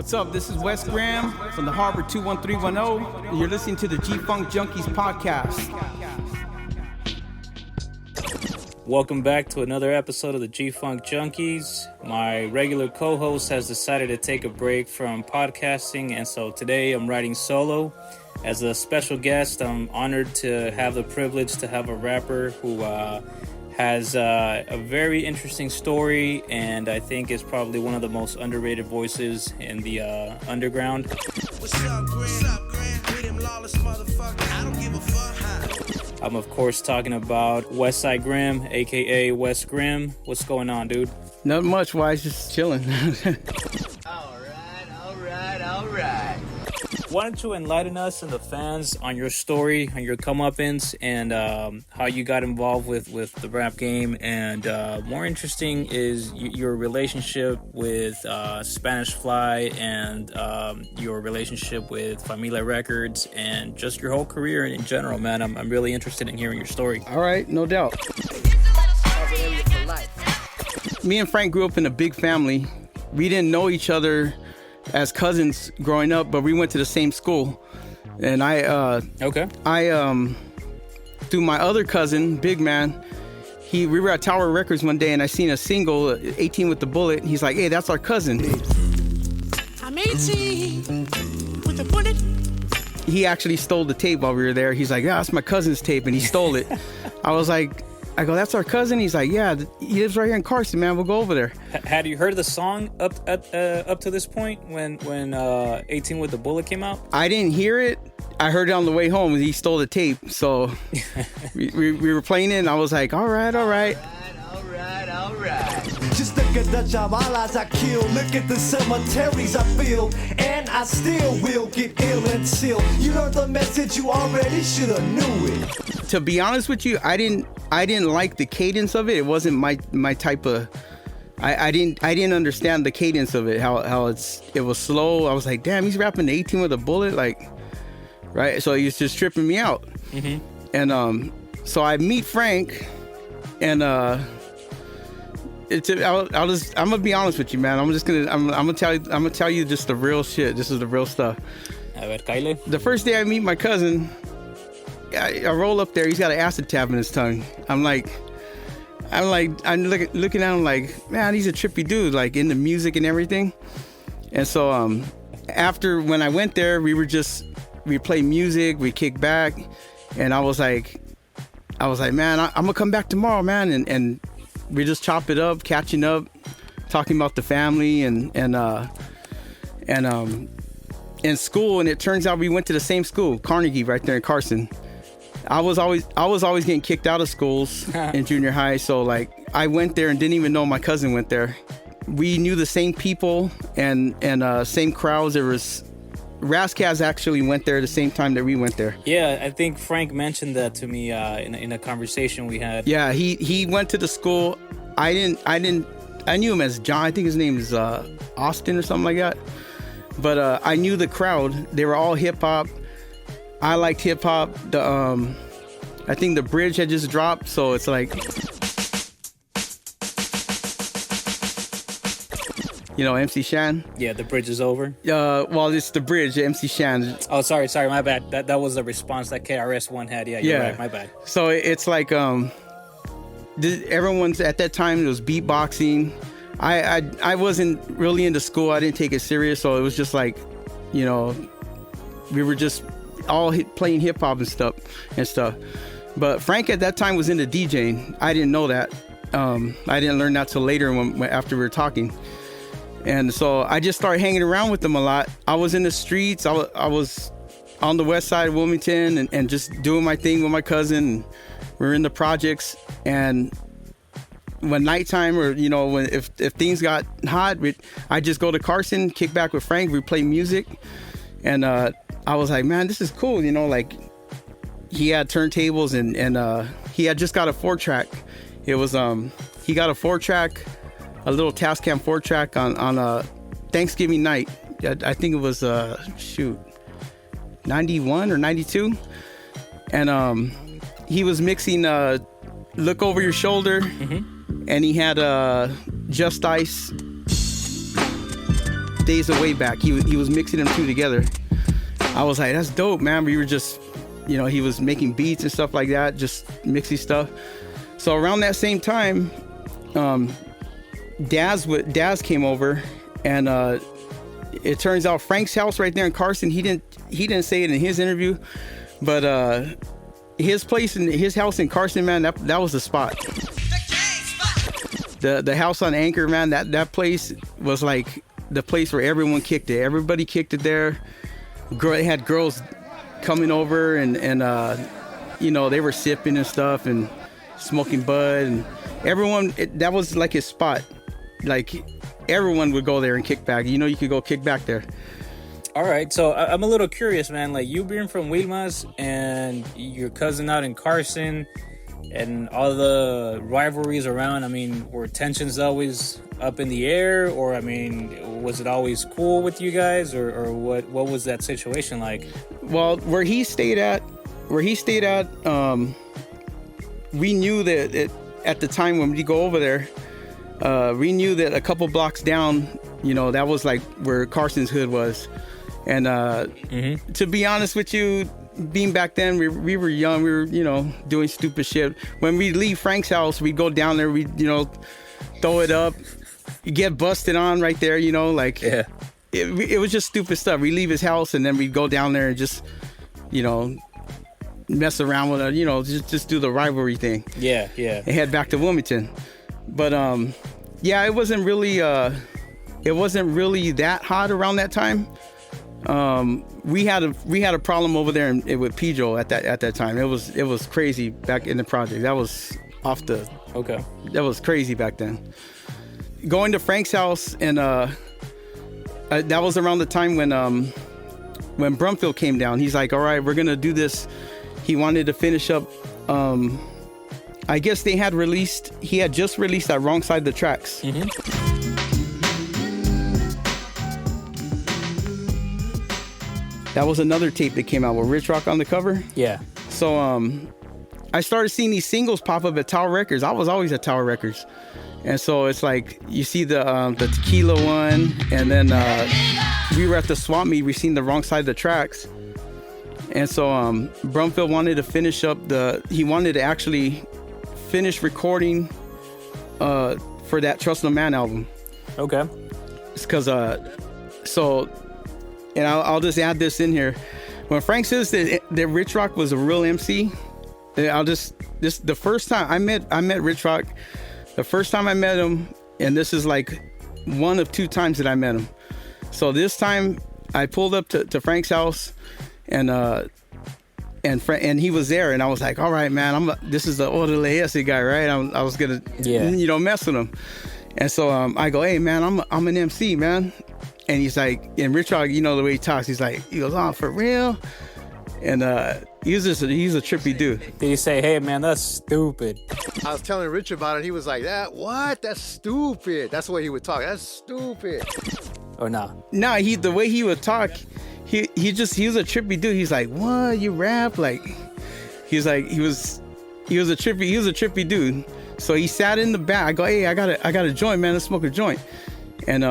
What's up? This is West Grim from the Harbor 21310, and you're listening to the G-Funk Junkies podcast. Welcome back to another episode of the G-Funk Junkies. My regular co-host has decided to take a break from podcasting, and so today I'm riding solo. As a special guest, I'm honored to have the privilege to have a rapper who has a very interesting story, and I think is probably one of the most underrated voices in the underground. What's up, Grim? What's up, Grim? We them Lawless motherfuckers. I don't give a fuck. I'm of course talking about Westside Grim, aka West Grim. What's going on, dude? Not much. Why? Just chilling. All right. Why don't you enlighten us and the fans on your story, on your comeuppance, and how you got involved with the rap game, and more interesting is your relationship with Spanish Fly and your relationship with Familia Records and just your whole career in general, man. I'm really interested in hearing your story. All right, no doubt. Me and Frank grew up in a big family. We didn't know each other as cousins growing up, but we went to the same school. And through my other cousin, Big Man, we were at Tower Records one day and I seen a single, 18 with the Bullet. He's like, hey, that's our cousin. I'm 18 with a bullet. He actually stole the tape while we were there. He's like, yeah, that's my cousin's tape, and he stole it. I go, that's our cousin? He's like, yeah, he lives right here in Carson, man. We'll go over there. Had you heard the song up to this point when 18 with the Bullet came out? I didn't hear it. I heard it on the way home, and he stole the tape. So we were playing it, and I was like, all right. Just look at the chavalas I kill. Look at the cemeteries I fill. And I still will get ill and still. You learned the message, you already should have knew it. To be honest with you, I didn't like the cadence of it. It wasn't my type of. I didn't understand the cadence of it. How it was slow. I was like, damn, he's rapping 18 with a Bullet, like, right? So he was just tripping me out. Mm-hmm. And so I meet Frank, and I'm gonna be honest with you, man. I'm gonna tell you just the real shit. This is the real stuff. A ver, Kyle. The first day I meet my cousin, I roll up there. He's got an acid tab in his tongue. I'm looking at him like, man, he's a trippy dude, like into music and everything. And so after when I went there, we play music, we kick back, and I was like, man, I'm gonna come back tomorrow, man, and we just chop it up, catching up, talking about the family and in school. And it turns out we went to the same school, Carnegie, right there in Carson. I was always getting kicked out of schools in junior high, so like I went there and didn't even know my cousin went there. We knew the same people and same crowds. There was Razzcazz actually went there the same time that we went there. Yeah, I think Frank mentioned that to me in a conversation we had. Yeah, he went to the school. I knew him as John. I think his name is Austin or something like that. But I knew the crowd. They were all hip hop. I liked hip hop. I think the bridge had just dropped, so it's like, MC Shan. Yeah, the bridge is over. Well, it's the bridge, MC Shan. Oh, sorry, my bad. That was the response that KRS One had. Yeah, you're right, my bad. So it's like everyone's at that time. It was beatboxing. I wasn't really into school. I didn't take it serious, so it was just like, we were just all playing hip hop and stuff. But Frank at that time was into DJing. I didn't know that. I didn't learn that till later after we were talking. And so I just started hanging around with them a lot. I was in the streets. I was on the west side of Wilmington and just doing my thing with my cousin. We were in the projects, and when nighttime or when if things got hot, I just go to Carson, kick back with Frank. We play music, and I was like, man, this is cool. Like he had turntables and he had just got a 4-track. It was he got a 4-track. A little Tascam 4-track on a Thanksgiving night. I think it was 91 or 92, and he was mixing Look Over Your Shoulder, mm-hmm. and he had Just Ice Days of Way Back. He was mixing them two together. I was like, that's dope, man. We were just, you know, he was making beats and stuff like that, just mixing stuff. So around that same time, Daz came over, and it turns out Frank's house right there in Carson, he didn't say it in his interview, but his place in his house in Carson, man, that was the spot. The house on Anchor, man, that place was like the place where everyone kicked it. Everybody kicked it there. They had girls coming over, and you know, they were sipping and stuff and smoking bud, and everyone, that was like his spot. Like everyone would go there and kick back. You know, you could go kick back there. All right, so I'm a little curious, man. Like, you being from Wilmas and your cousin out in Carson and all the rivalries around, I mean, were tensions always up in the air? Or, I mean, was it always cool with you guys? Or what was that situation like? Well, where he stayed at, we knew that at the time when we go over there, we knew that a couple blocks down, you know, that was like where Carson's hood was. And to be honest with you, being back then, we were young, we were, you know, doing stupid shit. When we leave Frank's house, we'd go down there, we'd, you know, throw it up, you get busted on right there, you know, like, yeah. It was just stupid stuff. We leave his house, and then we'd go down there and just, you know, mess around with it, you know, just do the rivalry thing. Yeah. And head back to Wilmington. But yeah, it wasn't really that hot around that time. We had a problem over there with Pedro at that time. It was crazy back in the project. That was that was crazy back then. Going to Frank's house, and that was around the time when Brumfield came down. He's like, all right, we're gonna do this. He wanted to finish up. I guess he had just released that Wrong Side of the Tracks. That was another tape that came out with Rich Rock on the cover. Yeah. So I started seeing these singles pop up at Tower Records. I was always at Tower Records. And so it's like, you see the Tequila one, and then we were at the swap meet, we seen the Wrong Side of the Tracks. And so Brumfield wanted to finish up he wanted to actually finish recording for that Trust No Man album. Okay. It's because, and I'll just add this in here. When Frank says that Rich Rock was a real MC, the first time I met Rich Rock, the first time I met him, and this is like one of two times that I met him. So this time I pulled up to Frank's house, and he was there, and I was like, all right, man, this is the Orderly Ese guy, right? I was gonna, you know, mess with him. And so I go, hey, man, I'm an MC, man. And he's like, and Rich Rock, you know the way he talks, he goes, oh, for real? And he's a trippy dude. Did he say, hey, man, that's stupid? I was telling Rich about it. He was like, what? That's stupid. That's the way he would talk. That's stupid. Or no? No, the way he would talk, he was a trippy dude. He's like, what? You rap? Like, he was a trippy dude. So he sat in the back. I go, hey, I got a joint, man. Let's smoke a joint. And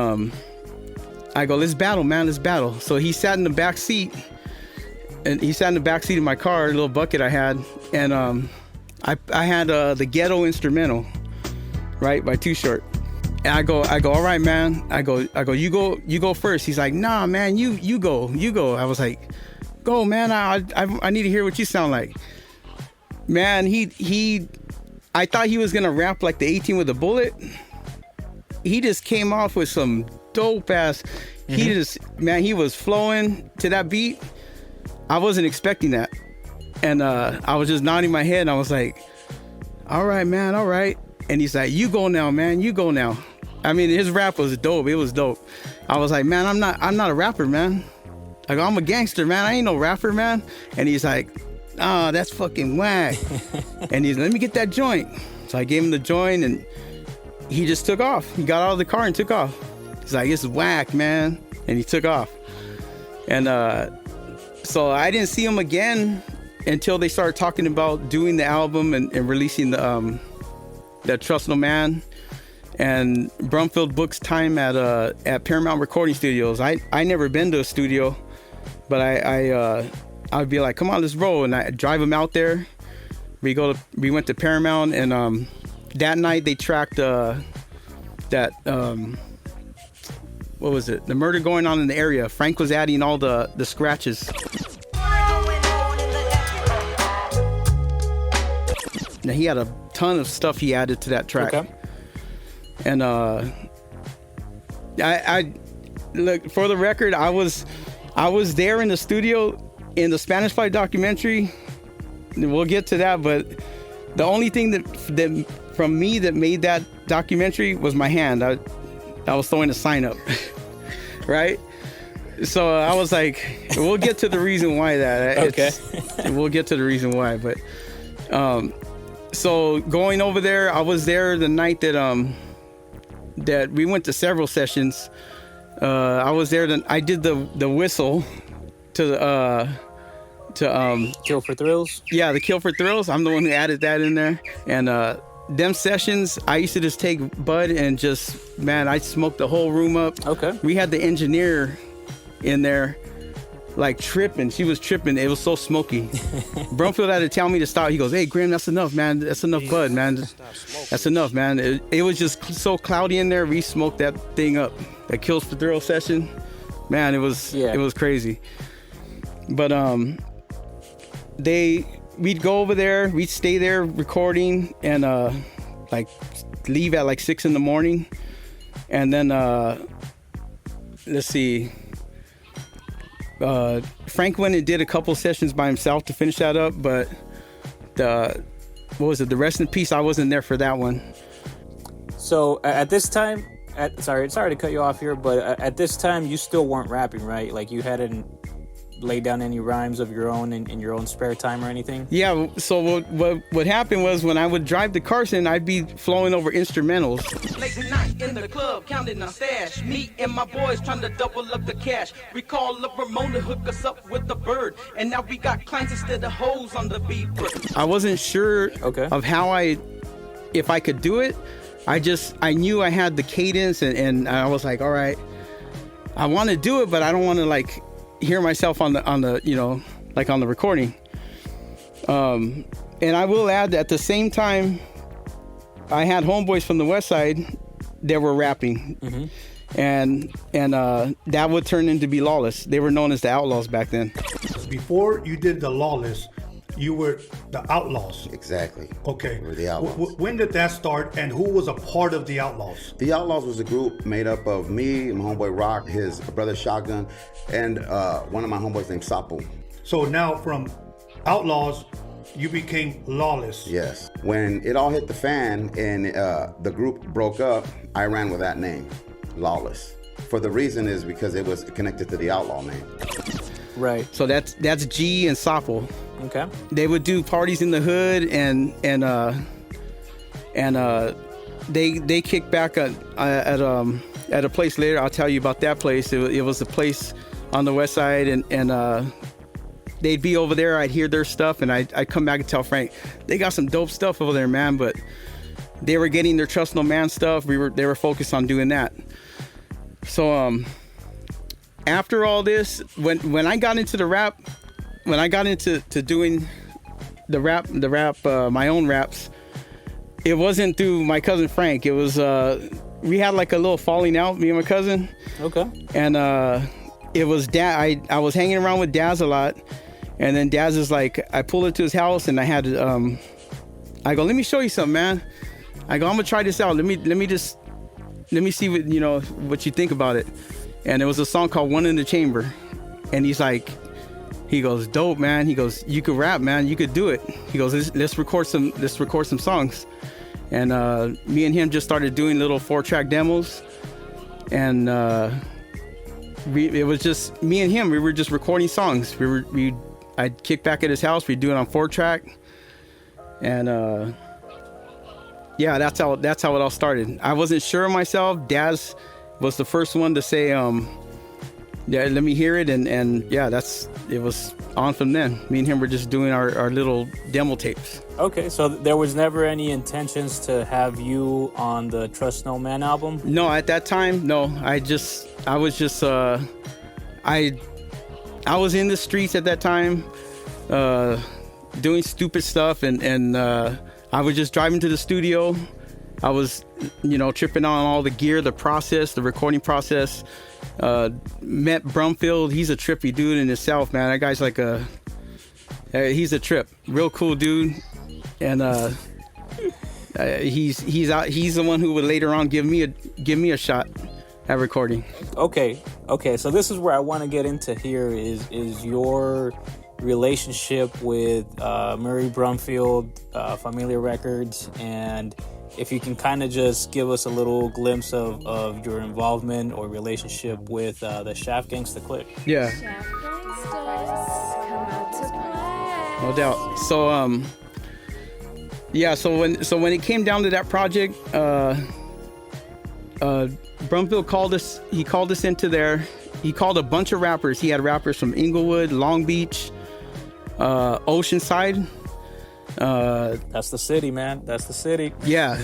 I go, let's battle, man. Let's battle. So he sat in the back seat, of my car, a little bucket I had, and I had the Ghetto Instrumental, right, by Too Short. And I go, all right, man. I go, you go first. He's like, nah, man, you go. I was like, go, man. I need to hear what you sound like. Man, I thought he was gonna rap like the 18 with a bullet. He just came off with some dope ass. He was flowing to that beat. I wasn't expecting that, and I was just nodding my head, and I was like, all right, man, all right. And he's like, you go now, man, you go now. I mean, his rap was dope. It was dope. I was like, man, I'm not a rapper, man. I go, I'm a gangster, man. I ain't no rapper, man. And he's like, oh, that's fucking whack. And he's, let me get that joint. So I gave him the joint, and he just took off. He got out of the car and took off. He's like, this is whack, man. And he took off. And so I didn't see him again until they started talking about doing the album and releasing the Trust No Man. and Brumfield books time at Paramount Recording Studios. I never been to a studio, but I'd be like, come on, let's roll, and I drive him out there. We went to Paramount, and that night they tracked that what was it? The murder going on in the area. Frank was adding all the scratches. Now he had a ton of stuff he added to that track. Okay. And I look, for the record, I was there in the studio in the Spanish Fly documentary. We'll get to that, but the only thing that from me that made that documentary was my hand. I was throwing a sign up, right? So I was like, we'll get to the reason why that. Okay. We'll get to the reason why, but so going over there, I was there the night that we went to several sessions. I was there. I did the whistle to Kill for Thrills. Yeah, the Kill for Thrills. I'm the one who added that in there. And them sessions, I used to just take bud and just, man, I smoked the whole room up. Okay. We had the engineer in there, like tripping. She was tripping. It was so smoky. Brumfield had to tell me to stop. He goes, "Hey, Grim, that's enough, man. That's enough bud, man. That's enough, man." It was just so cloudy in there. We smoked that thing up. That Kills for Thrill session, man, it was crazy. But we'd go over there, we'd stay there recording, and like leave at like 6 a.m. and then let's see, Frank went and did a couple sessions by himself to finish that up, but the Rest in Peace, I wasn't there for that one. So at this time, sorry to cut you off here, but at this time you still weren't rapping, right? Like you hadn't laid down any rhymes of your own in your own spare time or anything? Yeah, so what happened was when I would drive to Carson, I'd be flowing over instrumentals. Late night in the club, counting our stash. Me and my boys trying to double up the cash. We call up Ramona, hook us up with the bird. And now we got clients instead of hoes on the beat. I wasn't sure of how if I could do it. I knew I had the cadence, and I was like, all right, I want to do it, but I don't want to like hear myself on the you know, like on the recording. And I will add that at the same time I had homeboys from the West Side that were rapping. And that would turn into be Lawless. They were known as the Outlaws back then. Before you did the Lawless, you were the Outlaws. Exactly. Okay. We were the Outlaws. When did that start, and who was a part of the Outlaws? The Outlaws was a group made up of me, my homeboy Rock, his brother Shotgun, and one of my homeboys named Sapo. So now from Outlaws, you became Lawless. Yes. When it all hit the fan and the group broke up, I ran with that name, Lawless. For the reason is because it was connected to the Outlaw name. Right. So that's G and Sapo. Okay. They would do parties in the hood, and they kicked back at a place later. I'll tell you about that place. It was a place on the West Side, and they'd be over there. I'd hear their stuff, and I'd come back and tell Frank, they got some dope stuff over there, man. But they were getting their Trust No Man stuff. They were focused on doing that. So after all this, when I got into the rap. When I got into doing the rap, my own raps, it wasn't through my cousin Frank. It was we had like a little falling out, me and my cousin. Okay. And it was Dad. I was hanging around with Daz a lot, and then Daz is like, I pulled into his house, and I had I go, let me show you something, man. I go, I'm gonna try this out. Let me see what you think about it. And it was a song called One in the Chamber, and he's like. He goes, dope, man. He goes, you could rap, man. You could do it. He goes, let's record some songs. And me and him just started doing little 4-track demos. And it was just me and him. We were just recording songs. I'd kick back at his house. We'd do it on 4-track. And yeah, that's how it all started. I wasn't sure of myself. Daz was the first one to say, yeah, let me hear it, and yeah, it was on from then. Me and him were just doing our little demo tapes. Okay, so there was never any intentions to have you on the Trust No Man album? No, at that time, no. I was in the streets at that time, doing stupid stuff, and I was just driving to the studio. I was, tripping on all the gear, the process, the recording process. Met Brumfield. He's a trippy dude in himself, man. That guy's like he's a trip. Real cool dude. And he's the one who would later on give me a shot at recording. Okay. So this is where I want to get into here is your relationship with Murry Brumfield, Familia Records, and if you can kind of just give us a little glimpse of your involvement or relationship with the Shaft Gangster Clique. Yeah. Shaft Gangsters, come out to play. No doubt. So so when it came down to that project, Brumfield called us. He called us into there. He called a bunch of rappers. He had rappers from Inglewood, Long Beach, Oceanside. That's the city, man. That's the city. Yeah.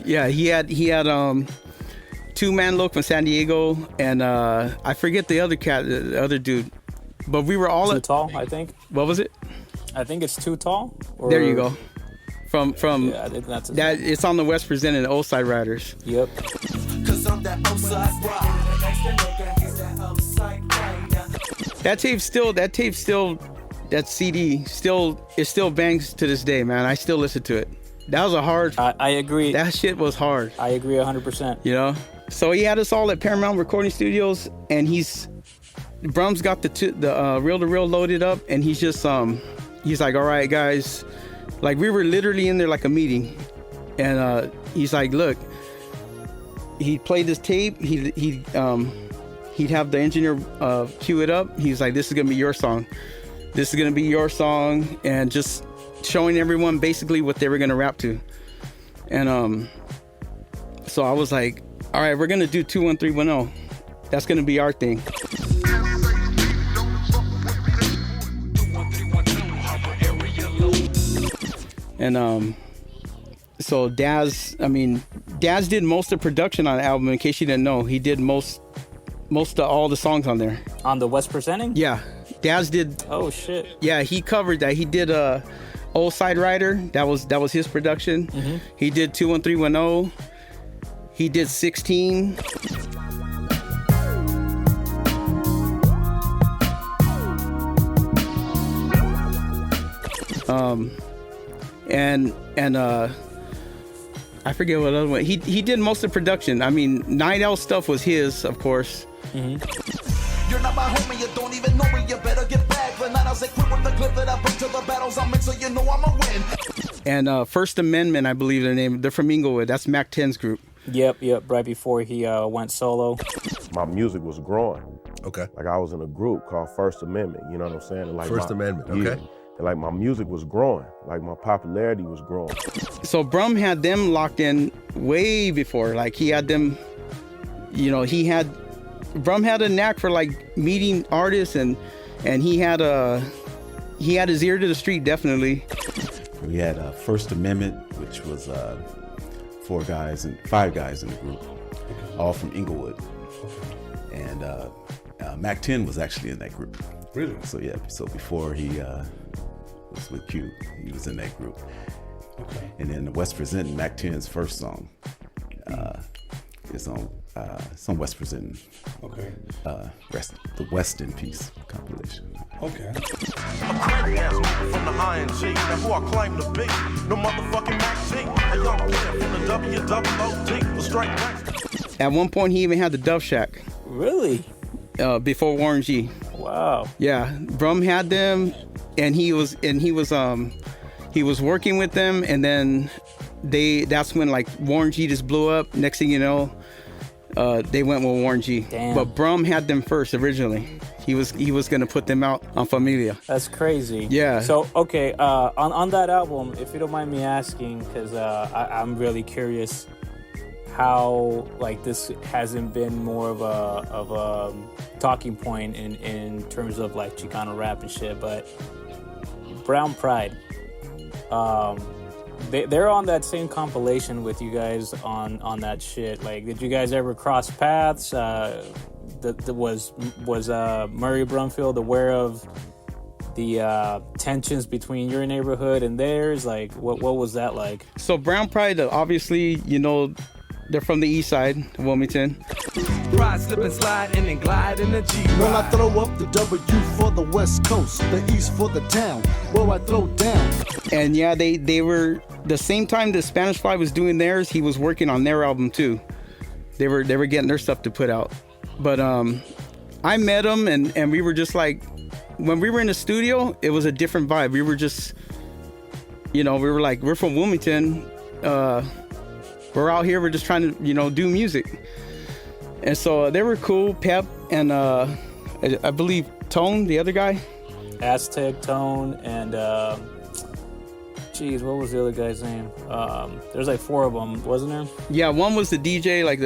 He had 2-Man Loc from San Diego, and I forget the other dude, but we were all Too Tall, I think. What was it? I think it's Too Tall. There you go. From yeah, I think that's that. It's on the Westpresentin Westside Riders. Yep. Cause I'm that outside That CD still bangs to this day, man. I still listen to it. That was a hard. I agree. That shit was hard. I agree 100%. So he had us all at Paramount Recording Studios, and Brum's got the reel-to-reel loaded up, and he's just he's like, all right, guys, like we were literally in there like a meeting, and he's like, look, he'd play this tape, he'd have the engineer cue it up. He's like, this is gonna be your song. This is going to be your song, and just showing everyone basically what they were going to rap to. And so I was like, all right, we're going to do 21310. That's going to be our thing. And so Daz did most of the production on the album. In case you didn't know, he did most of all the songs on there. On the Westpresentin? Yeah. Daz did. Oh shit. Yeah, he covered that. He did Old Side Rider. That was his production. Mm-hmm. He did 21310. He did 16. And I forget what other one. He did most of the production. I mean, Night Owl stuff was his, of course. Mm-hmm. You're not my homie, you don't even know me, you better get back. The night I was equipped with the clip that I bring to the battles I'm in, so you know I'ma win. And First Amendment, I believe their name. They're from Inglewood. That's Mac 10's group. Yep. Right before he went solo. My music was growing. Okay. Like I was in a group called First Amendment, you know what I'm saying? And like First Amendment, okay. Yeah, and like my music was growing. Like my popularity was growing. So Brum had them locked in way before. Like he had them, Brum had a knack for like meeting artists, and he had his ear to the street, definitely. We had First Amendment, which was 5 guys in the group, all from Inglewood. And Mac 10 was actually in that group. Really? So yeah, before he was with Q, he was in that group. Okay. And then the Westpresentin, Mac 10's first song is on Westpresentin. Okay. The West in Peace compilation. Okay. I'm crazy ass nigga from the ING. Now who I claim to be? No motherfucking Mac G. A young player from the WWOD. The straight gangster. At one point, he even had the Dove Shack. Really? Before Warren G. Wow. Yeah, Brum had them, and he was working with them, and then that's when like Warren G just blew up. Next thing you know, they went with Warren G. Damn. But Brum had them first originally. He was gonna put them out on Familia. That's crazy. Yeah. So okay, on that album, if you don't mind me asking, because I'm really curious how like this hasn't been more of a talking point in terms of like Chicano rap and shit. But Brown Pride, they're on that same compilation with you guys on that shit. Like, did you guys ever cross paths? Was Murry Brumfield aware of the tensions between your neighborhood and theirs? Like, what was that like? So Brown Pride, obviously, you know, they're from the east side of Wilmington. Ride, slip and slide, and then glide in the G. When I throw up the W for the West Coast, the East for the town, where I throw down. And yeah, they were the same time the Spanish Fly was doing theirs. He was working on their album too. They were getting their stuff to put out. But I met him, and we were just like, when we were in the studio, it was a different vibe. We were just, you know, we were like, we're from Wilmington. We're out here. We're just trying to, you know, do music. And so they were cool. Pep and I believe Tone, the other guy. Aztec, Tone, and what was the other guy's name? There's like 4 of them, wasn't there? Yeah, one was the DJ, like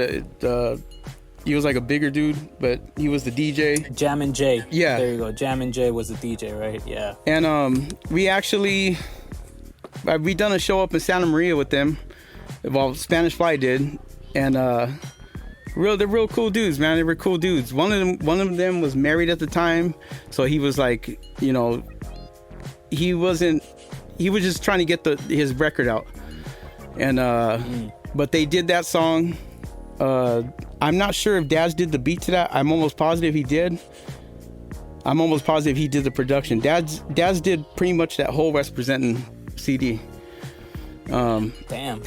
he was like a bigger dude, but he was the DJ. Jammin' J. Yeah. There you go. Jammin' J was the DJ, right? Yeah. And we actually, we done a show up in Santa Maria with them. Well, Spanish Fly did. And they're real cool dudes, man. They were cool dudes. One of them was married at the time, so he was like, you know, he was just trying to get his record out. And but they did that song. I'm not sure if Daz did the beat to that. I'm almost positive he did. I'm almost positive he did the production. Daz did pretty much that whole Westpresentin CD. Damn.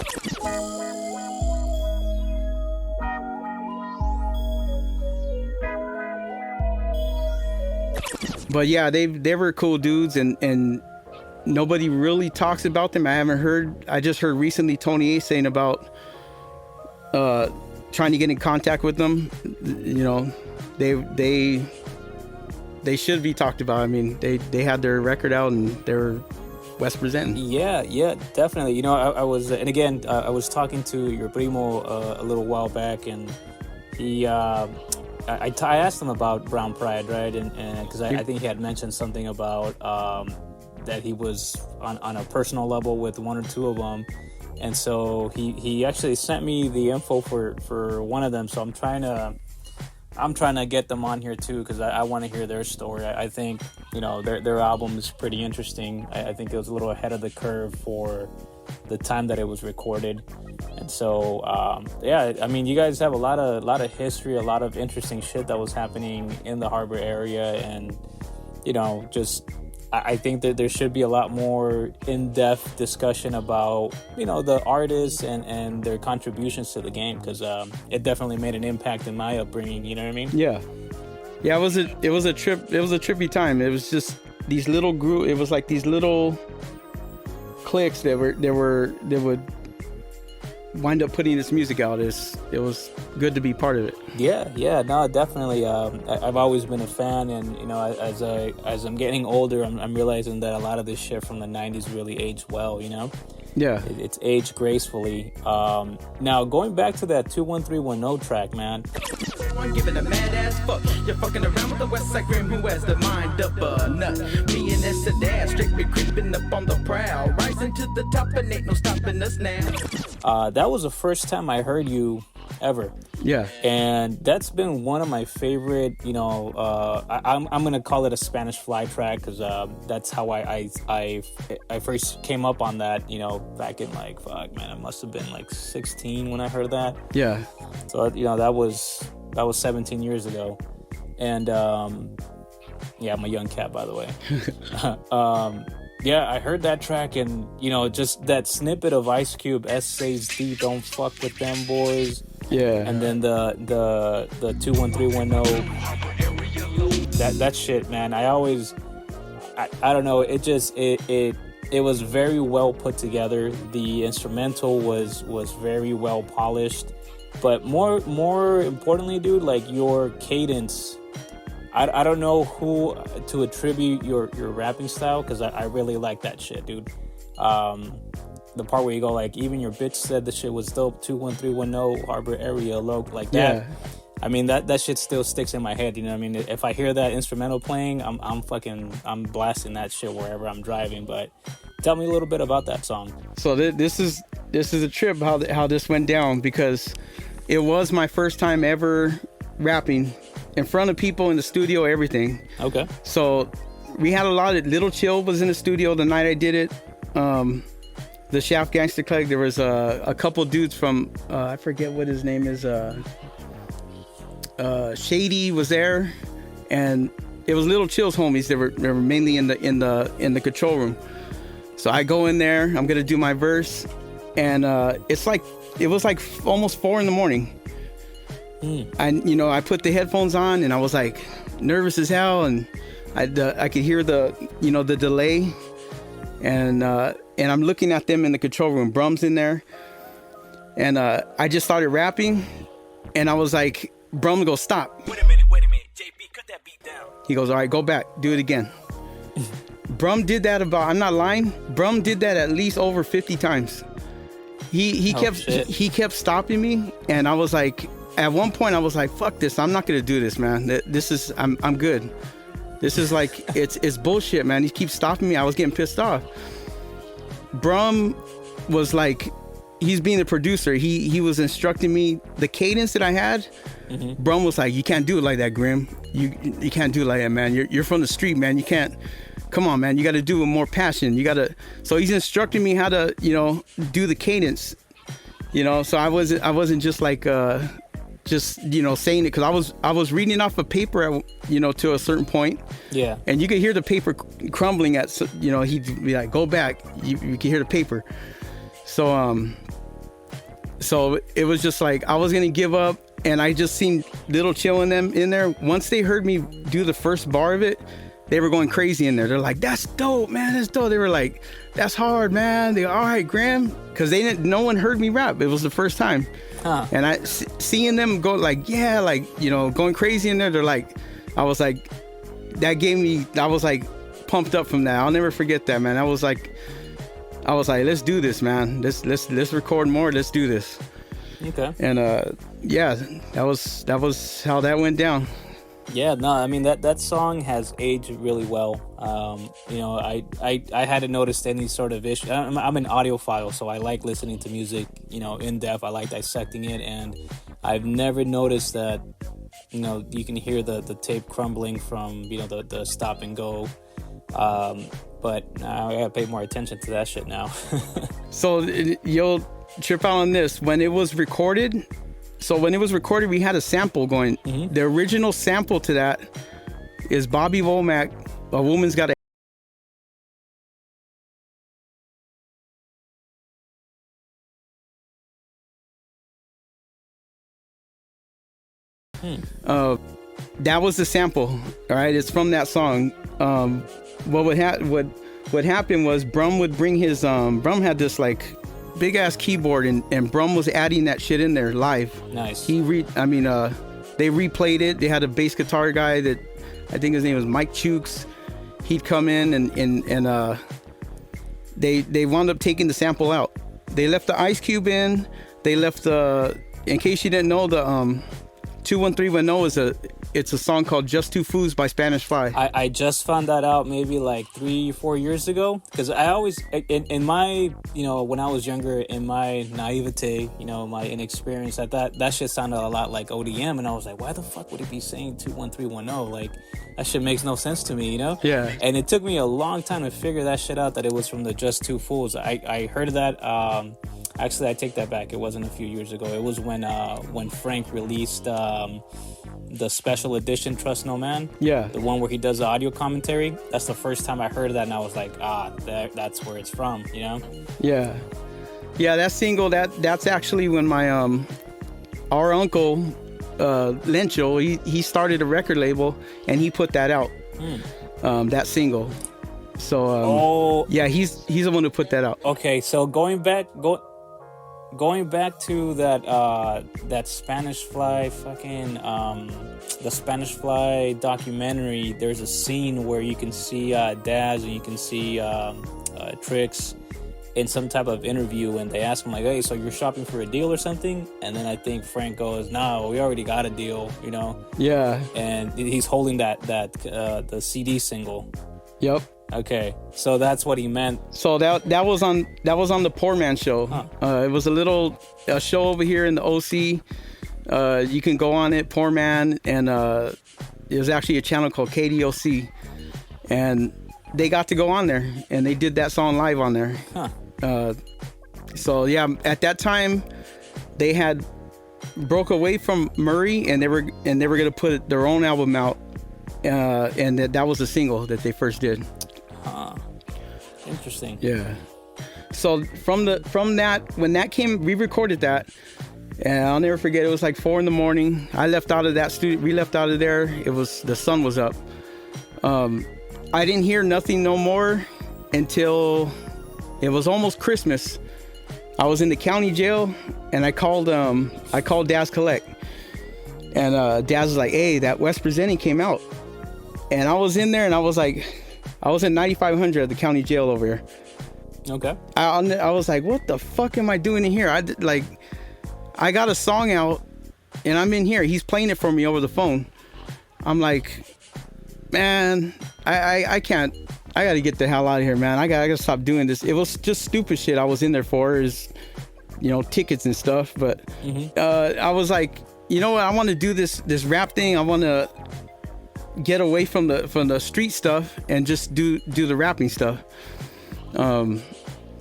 But yeah, they were cool dudes, and nobody really talks about them. I just heard recently Tony A saying about trying to get in contact with them. You know, they should be talked about. I mean, they had their record out and they're Westpresentin. Yeah, definitely. You know, I was, and again, I was talking to your primo a little while back, and he, I asked him about Brown Pride, right? And because I think he had mentioned something about that he was on a personal level with 1 or 2 of them. And so he actually sent me the info for one of them. So I'm trying to get them on here too, because I want to hear their story. I think, you know, their album is pretty interesting. I think it was a little ahead of the curve for the time that it was recorded. And so, yeah, I mean, you guys have a lot of history, a lot of interesting shit that was happening in the Harbor area. And, you know, just, I think that there should be a lot more in-depth discussion about, you know, the artists and their contributions to the game, because it definitely made an impact in my upbringing. You know what I mean? Yeah. It was a trippy time. It was just these little group. It was like these little cliques that would wind up putting this music out. It was good to be part of it. Yeah, no, definitely. I've always been a fan, and you know, as I'm getting older, I'm realizing that a lot of this shit from the '90s really aged well. You know, yeah, it's aged gracefully. Now going back to that 21310 track, man. I'm giving a mad ass fuck. You're fucking around with the Westside Grim, who has the mind of a nut. Me and that's a dad, strictly creeping up on the prowl, rising to the top, and ain't no stopping us now. That was the first time I heard you ever. Yeah. And that's been one of my favorite, you know, I'm gonna call it a Spanish Fly track, because that's how I first came up on that, you know, back in like, fuck man, I must have been like 16 when I heard that. Yeah. So, you know, that was 17 years ago. And yeah, I'm a young cat, by the way. Yeah, I heard that track, and you know, just that snippet of Ice Cube, S says D, don't fuck with them boys. Yeah. And then the 21310, that shit, man. I don't know, it was very well put together. The instrumental was very well polished, but more importantly, dude, like your cadence. I don't know who to attribute your rapping style, because I really like that shit, dude. The part where you go like, even your bitch said the shit was dope, 21310 Harbor area loc, like that. I mean, that shit still sticks in my head. You know what I mean? If I hear that instrumental playing, I'm blasting that shit wherever I'm driving. But tell me a little bit about that song. So this is a trip how this went down, because it was my first time ever rapping in front of people in the studio, everything. Okay. So we had a lot of Little Chill was in the studio the night I did it. The Shaft Gangster Clique, there was a couple dudes from I forget what his name is. Shady was there, and it was Little Chill's homies. They were mainly in the control room. So I go in there, I'm gonna do my verse, and it was like almost 4 a.m. I put the headphones on, and I was like nervous as hell, and I could hear the delay, and I'm looking at them in the control room. Brum's in there, and I just started rapping, and I was like, Brum goes, stop. Wait a minute, JB, cut that beat down. He goes, all right, go back, do it again. Brum did that I'm not lying, Brum did that at least over 50 times. He kept stopping me, and I was like, at one point I was like, fuck this, I'm not gonna do this, man. This is I'm good. This is like it's bullshit, man. He keeps stopping me. I was getting pissed off. Brum was like, he's being the producer. He was instructing me the cadence that I had. Mm-hmm. Brum was like, you can't do it like that, Grim. You can't do it like that, man. You're from the street, man. You can't. Come on, man. You got to do it with more passion. You got to. So he's instructing me how to, do the cadence. So I wasn't just like saying it, because I was reading off a paper at, to a certain point. Yeah. And you could hear the paper crumbling at, he'd be like, go back. You could hear the paper. So it was just like I was gonna give up, and I just seen Little Chill in them in there. Once they heard me do the first bar of it, they were going crazy in there. They're like, "That's dope, man. That's dope." They were like, "That's hard, man." They go, "All right, Graham," because no one heard me rap. It was the first time, and I seeing them go like, yeah, like going crazy in there. They're like, I was like pumped up from that. I'll never forget that, man. I was like, let's do this, man. Let's record more. Let's do this. Okay. And that was how that went down. Yeah, no, I mean that song has aged really well. I hadn't noticed any sort of issue. I'm an audiophile, so I like listening to music, in depth. I like dissecting it, and I've never noticed that, you can hear the tape crumbling from, the stop and go. But now I gotta pay more attention to that shit now. So you'll trip out on this. When it was recorded, we had a sample going. Mm-hmm. The original sample to that is Bobby Womack, A Woman's Got a... That was the sample. All right, it's from that song. What happened was Brum would bring his Brum had this like big ass keyboard, and Brum was adding that shit in there live. Nice. They replayed it. They had a bass guitar guy that I think his name was Mike Chukes. He'd come in and they wound up taking the sample out. They left the Ice Cube in. They left in case you didn't know, the 21310 it's a song called Just Two Fools by Spanish Fly. I just found that out maybe like 3-4 years ago, because I always in my when I was younger, in my naivete, my inexperience, that shit sounded a lot like ODM, and I was like, why the fuck would it be saying 21310? Like, that shit makes no sense to me, Yeah. And it took me a long time to figure that shit out, that it was from the Just Two Fools. I heard of that. Actually, I take that back. It wasn't a few years ago. It was when Frank released the special edition Trust No Man. Yeah. The one where he does the audio commentary. That's the first time I heard of that, and I was like, that's where it's from, Yeah. Yeah, that single, that's actually when my our uncle Lencho, he started a record label, and he put that out. That single. So yeah, he's the one who put that out. Okay, so going back to that Spanish Fly the Spanish Fly documentary, there's a scene where you can see Daz and you can see Trix, in some type of interview, and they ask him like, "Hey, so you're shopping for a deal or something?" And then I think Frank goes, "No, we already got a deal, you know." Yeah. And he's holding the CD single. Yep. Okay, so that's what he meant. So that was on the Poor Man show. It was a show over here in the OC. You can go on it, Poor Man, and it was actually a channel called KDOC, and they got to go on there, and they did that song live on there. So yeah, at that time, they had broke away from Murry, and they were gonna put their own album out, and that was the single that they first did. Interesting. Yeah. So from that, when that came, we recorded that, and I'll never forget. It was like 4 a.m. I left out of that studio. We left out of there. The sun was up. I didn't hear nothing no more until it was almost Christmas. I was in the county jail, and I called Daz Collect, and Daz was like, "Hey, that Westpresentin came out," and I was in there, and I was in 9500 at the county jail over here. Okay. I was like, what the fuck am I doing in here? I got a song out, and I'm in here. He's playing it for me over the phone. I'm like, man, I can't. I got to get the hell out of here, man. I got to stop doing this. It was just stupid shit I was in there for, is, tickets and stuff. But I was like, you know what? I want to do this rap thing. I want to get away from the street stuff and just do the rapping stuff.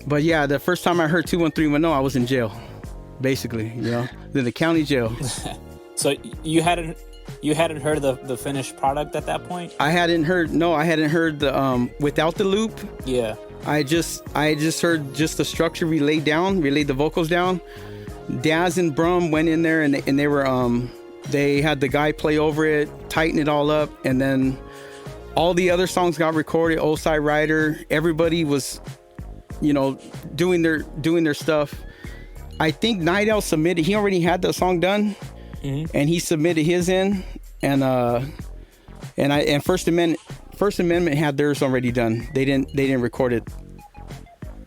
But yeah, the first time I heard 21310, I was in jail, basically, in the county jail. So you hadn't heard the finished product at that point? I hadn't heard the without the loop. Yeah. I just heard just the structure we laid the vocals down. Daz and Brum went in there, and they were they had the guy play over it, tighten it all up, and then all the other songs got recorded. Old Side Rider, everybody was, doing their stuff. I think Night Owl submitted. He already had the song done, and he submitted his in, and First Amendment had theirs already done. They didn't record it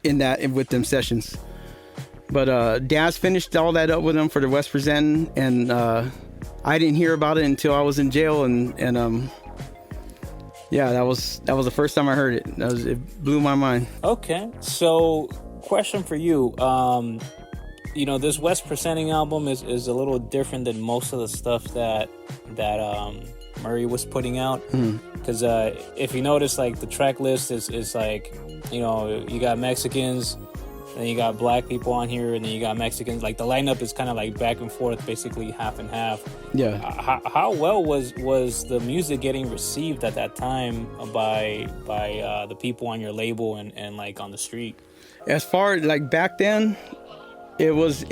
with them sessions, but Daz finished all that up with them for the Westpresentin, and I didn't hear about it until I was in jail, and yeah, that was the first time I heard it. It blew my mind. Okay, so question for you. This Westpresentin album is a little different than most of the stuff that Murry was putting out. Because if you notice, like, the track list is like, you got Mexicans, then you got black people on here, and then you got Mexicans. Like, the lineup is kind of like back and forth, basically half and half. Yeah. How well was the music getting received at that time by the people on your label and like on the street? As far as like back then, it was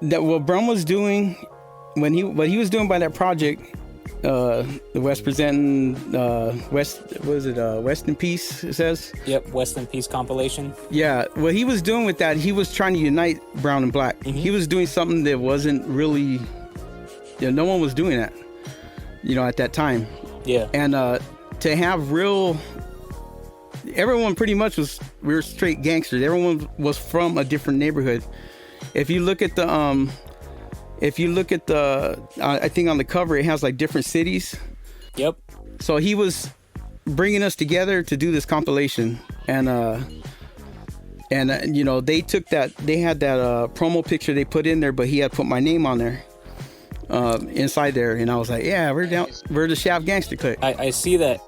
that what Brum was doing what he was doing by that project. The Westpresentin, West in Peace, it says? Yep, West in Peace compilation. Yeah, what he was doing with that, he was trying to unite brown and black. He was doing something that wasn't really, no one was doing that, at that time. Yeah. And to have everyone pretty much we were straight gangsters. Everyone was from a different neighborhood. If you look at the, I think on the cover, it has like different cities. Yep. So he was bringing us together to do this compilation, and they took that. They had that promo picture they put in there, but he had put my name on there, inside there, and I was like, yeah, we're the Shaft Gangster Clique. I see that.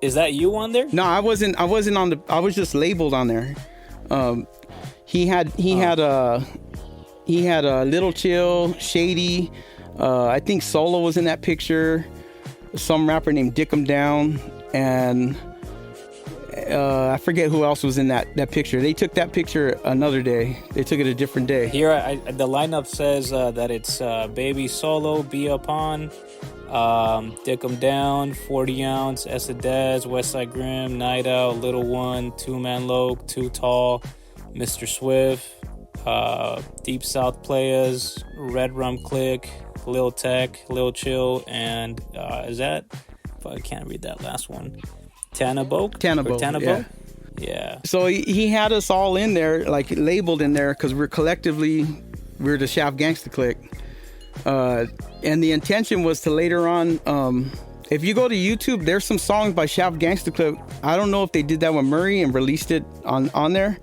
Is that you on there? No, I wasn't on the. I was just labeled on there. He had Little Chill, Shady. I think Solo was in that picture. Some rapper named Dick 'em Down, and I forget who else was in that picture. They took that picture another day. They took it a different day. Here, the lineup says that it's Baby Solo, Be Upon, Dick 'em Down, 40 Ounce, Esadez, Westside Grim, Night Owl, Little One, Two Man Loke, Too Tall, Mr. Swift, Deep South Players, Red Rum Clique, Lil Tech, Lil Chill, and is that? I can't read that last one. Tannabo? Yeah. Yeah. So he had us all in there, like labeled in there, because we're the Shaft Gangster Clique. And the intention was to later on, if you go to YouTube, there's some songs by Shaft Gangster Clique. I don't know if they did that with Murry and released it on there,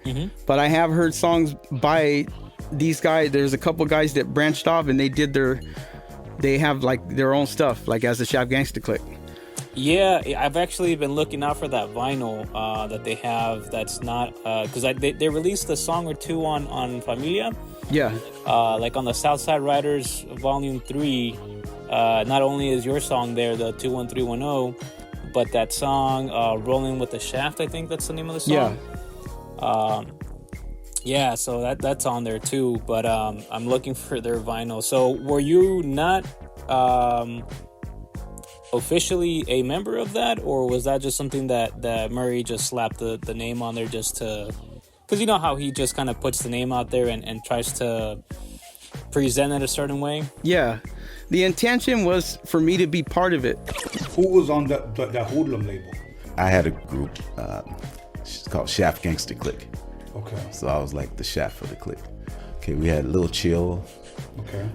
but I have heard songs by these guys. There's a couple guys that branched off and they have like their own stuff, like as the Shaft Gangster Clique. Yeah, I've actually been looking out for that vinyl that they have. That's not because they released a song or two on Familia. Yeah. Like on the Southside Riders Volume 3. Not only is your song there, the 21310, but that song "Rolling with the Shaft," I think that's the name of the song. Yeah. Yeah, so that's on there too. But I'm looking for their vinyl. So were you not officially a member of that, or was that just something that Murry just slapped the name on there just to, because you know how he just kind of puts the name out there and tries to present it a certain way? Yeah, the intention was for me to be part of it. Who was on that hoodlum label? I had a group it's called Shaft Gangster Clique. Okay. So I was like the Shaft of the clique. Okay, we had Lil Chill, okay,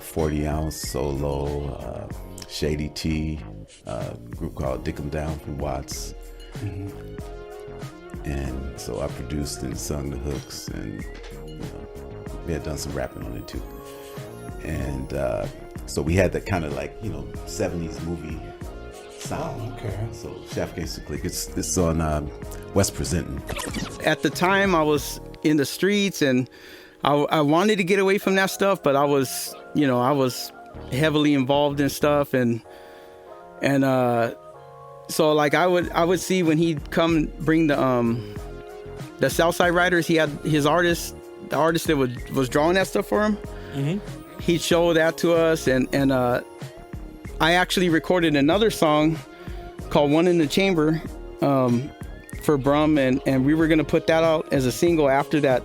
40 Ounce, Solo, Shady T, a group called Dick 'em Down from Watts. And so I produced and sung the hooks, and we had done some rapping on it too. And so we had that kind of like 70s movie sound. Oh, okay. So Shaft Gangster Clique, it's on Westpresentin. At the time, I was in the streets, and I wanted to get away from that stuff, but I was heavily involved in stuff, and so like I would see when he'd come bring the Southside Riders, he had his artist, the artist that was drawing that stuff for him. He'd show that to us, and I actually recorded another song called "One in the Chamber" for Brum, and we were gonna put that out as a single after that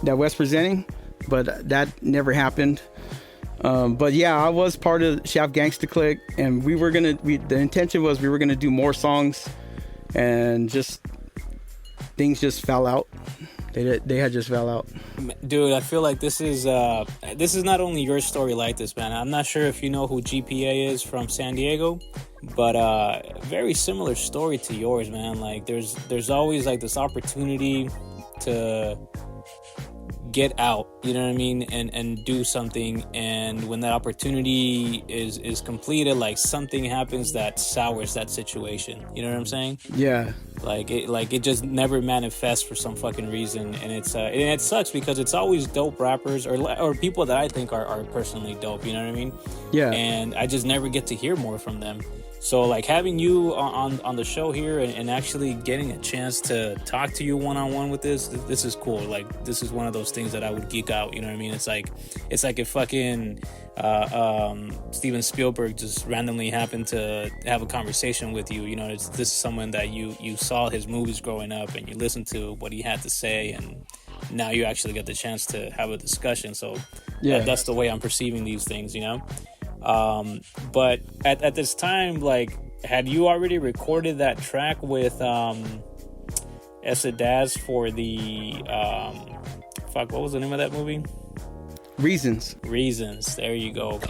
Westpresentin, but that never happened. But yeah, I was part of Shaft Gangster Clique, and the intention was we were gonna do more songs, and just things just fell out. They had just fell out. Dude, I feel like this is not only your story like this, man. I'm not sure if you know who GPA is from San Diego, but very similar story to yours, man. Like there's always like this opportunity to get out, you know what I mean, and do something, and when that opportunity is completed, like something happens that sours that situation, you know what I'm saying? Yeah. Like it just never manifests for some fucking reason, and it sucks because it's always dope rappers or people that I think are personally dope, you know what I mean? Yeah. And I just never get to hear more from them. So like having you on the show here and actually getting a chance to talk to you one-on-one with this is cool. Like this is one of those things that I would geek out, you know what I mean? It's like if fucking Steven Spielberg just randomly happened to have a conversation with you, you know, this is someone that you saw his movies growing up and you listened to what he had to say, and now you actually get the chance to have a discussion. So yeah, that's the way I'm perceiving these things, you know? But at this time, like, had you already recorded that track with Essa Daz for the what was the name of that movie? Reasons. There you go.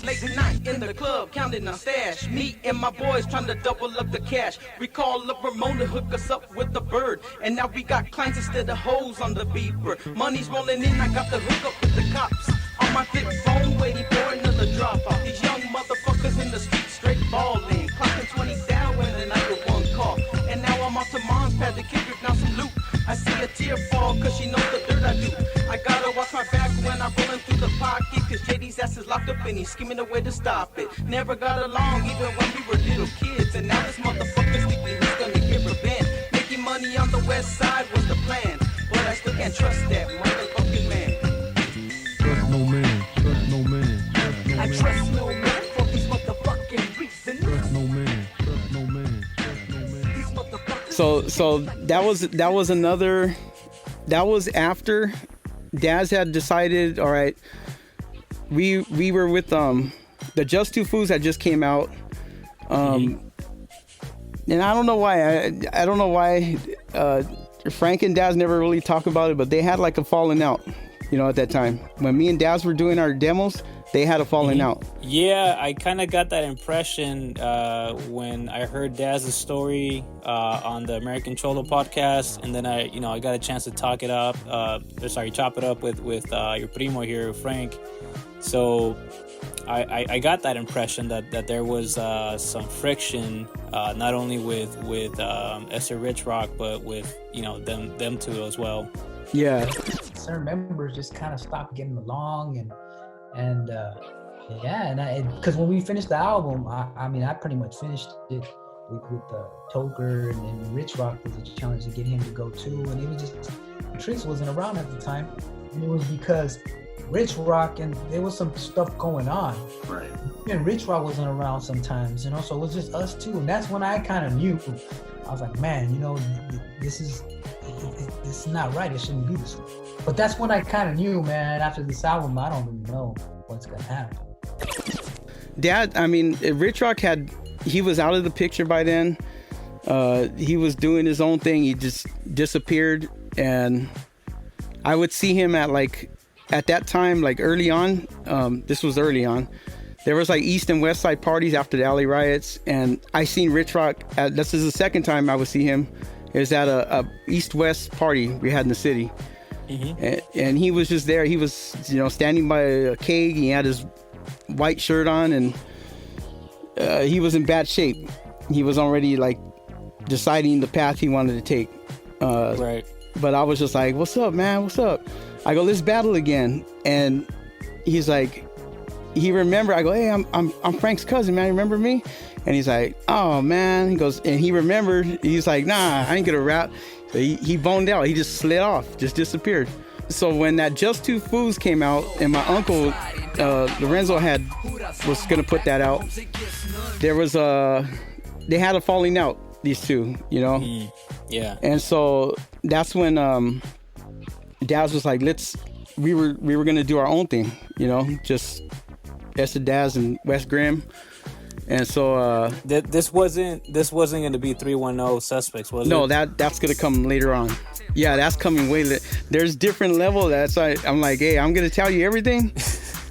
Late at night in the club, counting our stash. Me and my boys trying to double up the cash. We call up Ramona, hook us up with the bird. And now we got clients instead of hoes on the beeper. Money's rolling in, I got the hook up with the cops. On my flip phone, waiting for another drop off. These young motherfuckers in the street straight balling. Clocking 20 down when the night with one call. And now I'm off to mom's pad to kick her down some loot. I see a tear fall cause she knows the dirt I do. I gotta watch my back when I'm rolling through the pocket, cause JD's ass is locked up and he's scheming a way to stop it. Never got along even when we were little kids, and now this motherfucker's thinking he's gonna get revenge. Making money on the west side was the plan, but I still can't trust that motherfucking man. Trust no man, trust no man, trust no man. I trust no man for these motherfucking reasons. Trust no man, trust no man, trust no man. These motherfuckers. So that was another. That was after Daz had decided. All right, we were with the Just Two Foods that just came out, and I don't know why Frank and Daz never really talk about it, but they had like a falling out, you know, at that time. When me and Daz were doing our demos, they had a falling out. Yeah, I kind of got that impression when I heard Daz's story on the American Cholo podcast, and then I got a chance to chop it up with your primo here, Frank. So I got that impression that there was some friction, not only with Esther Rich Rock, but with them two as well. Yeah. Certain members just kind of stopped getting along, and because when we finished the album, I pretty much finished it with Toker, and then Rich Rock was a challenge to get him to go too, and it was just Trix wasn't around at the time, and it was because Rich Rock and there was some stuff going on. Right. And Rich Rock wasn't around sometimes, so it was just us two, and that's when I kind of knew. I was like, man, this is not right. It shouldn't be this way. But that's when I kind of knew, man. After this album, I don't really know what's gonna happen. Dad, Rich Rock he was out of the picture by then. He was doing his own thing. He just disappeared, and I would see him at that time, like early on. This was early on. There was like East and West Side parties after the alley riots, and I seen Rich Rock. This is the second time I would see him. It was at a East-West party we had in the city. Mm-hmm. And he was just there. He was, standing by a keg. He had his white shirt on, and he was in bad shape. He was already deciding the path he wanted to take. Right. But I was just like, "What's up, man? What's up?" I go, "Let's battle again." And he's like, he remembered. I go, "Hey, I'm Frank's cousin, man. Remember me?" And he's like, "Oh man." He goes, and he remembered. He's like, "Nah, I ain't gonna rap." So he boned out. He just slid off, just disappeared. So when that Just Two Fools came out, and my uncle Lorenzo was gonna put that out, there was they had a falling out. These two, Yeah. And so that's when Daz was like, we were gonna do our own thing, just Esther Daz and West Grim. And so this wasn't going to be 310 Suspects, was it? No, that's going to come later on. Yeah, that's coming way later. There's different level. That's why I'm like, hey, I'm going to tell you everything.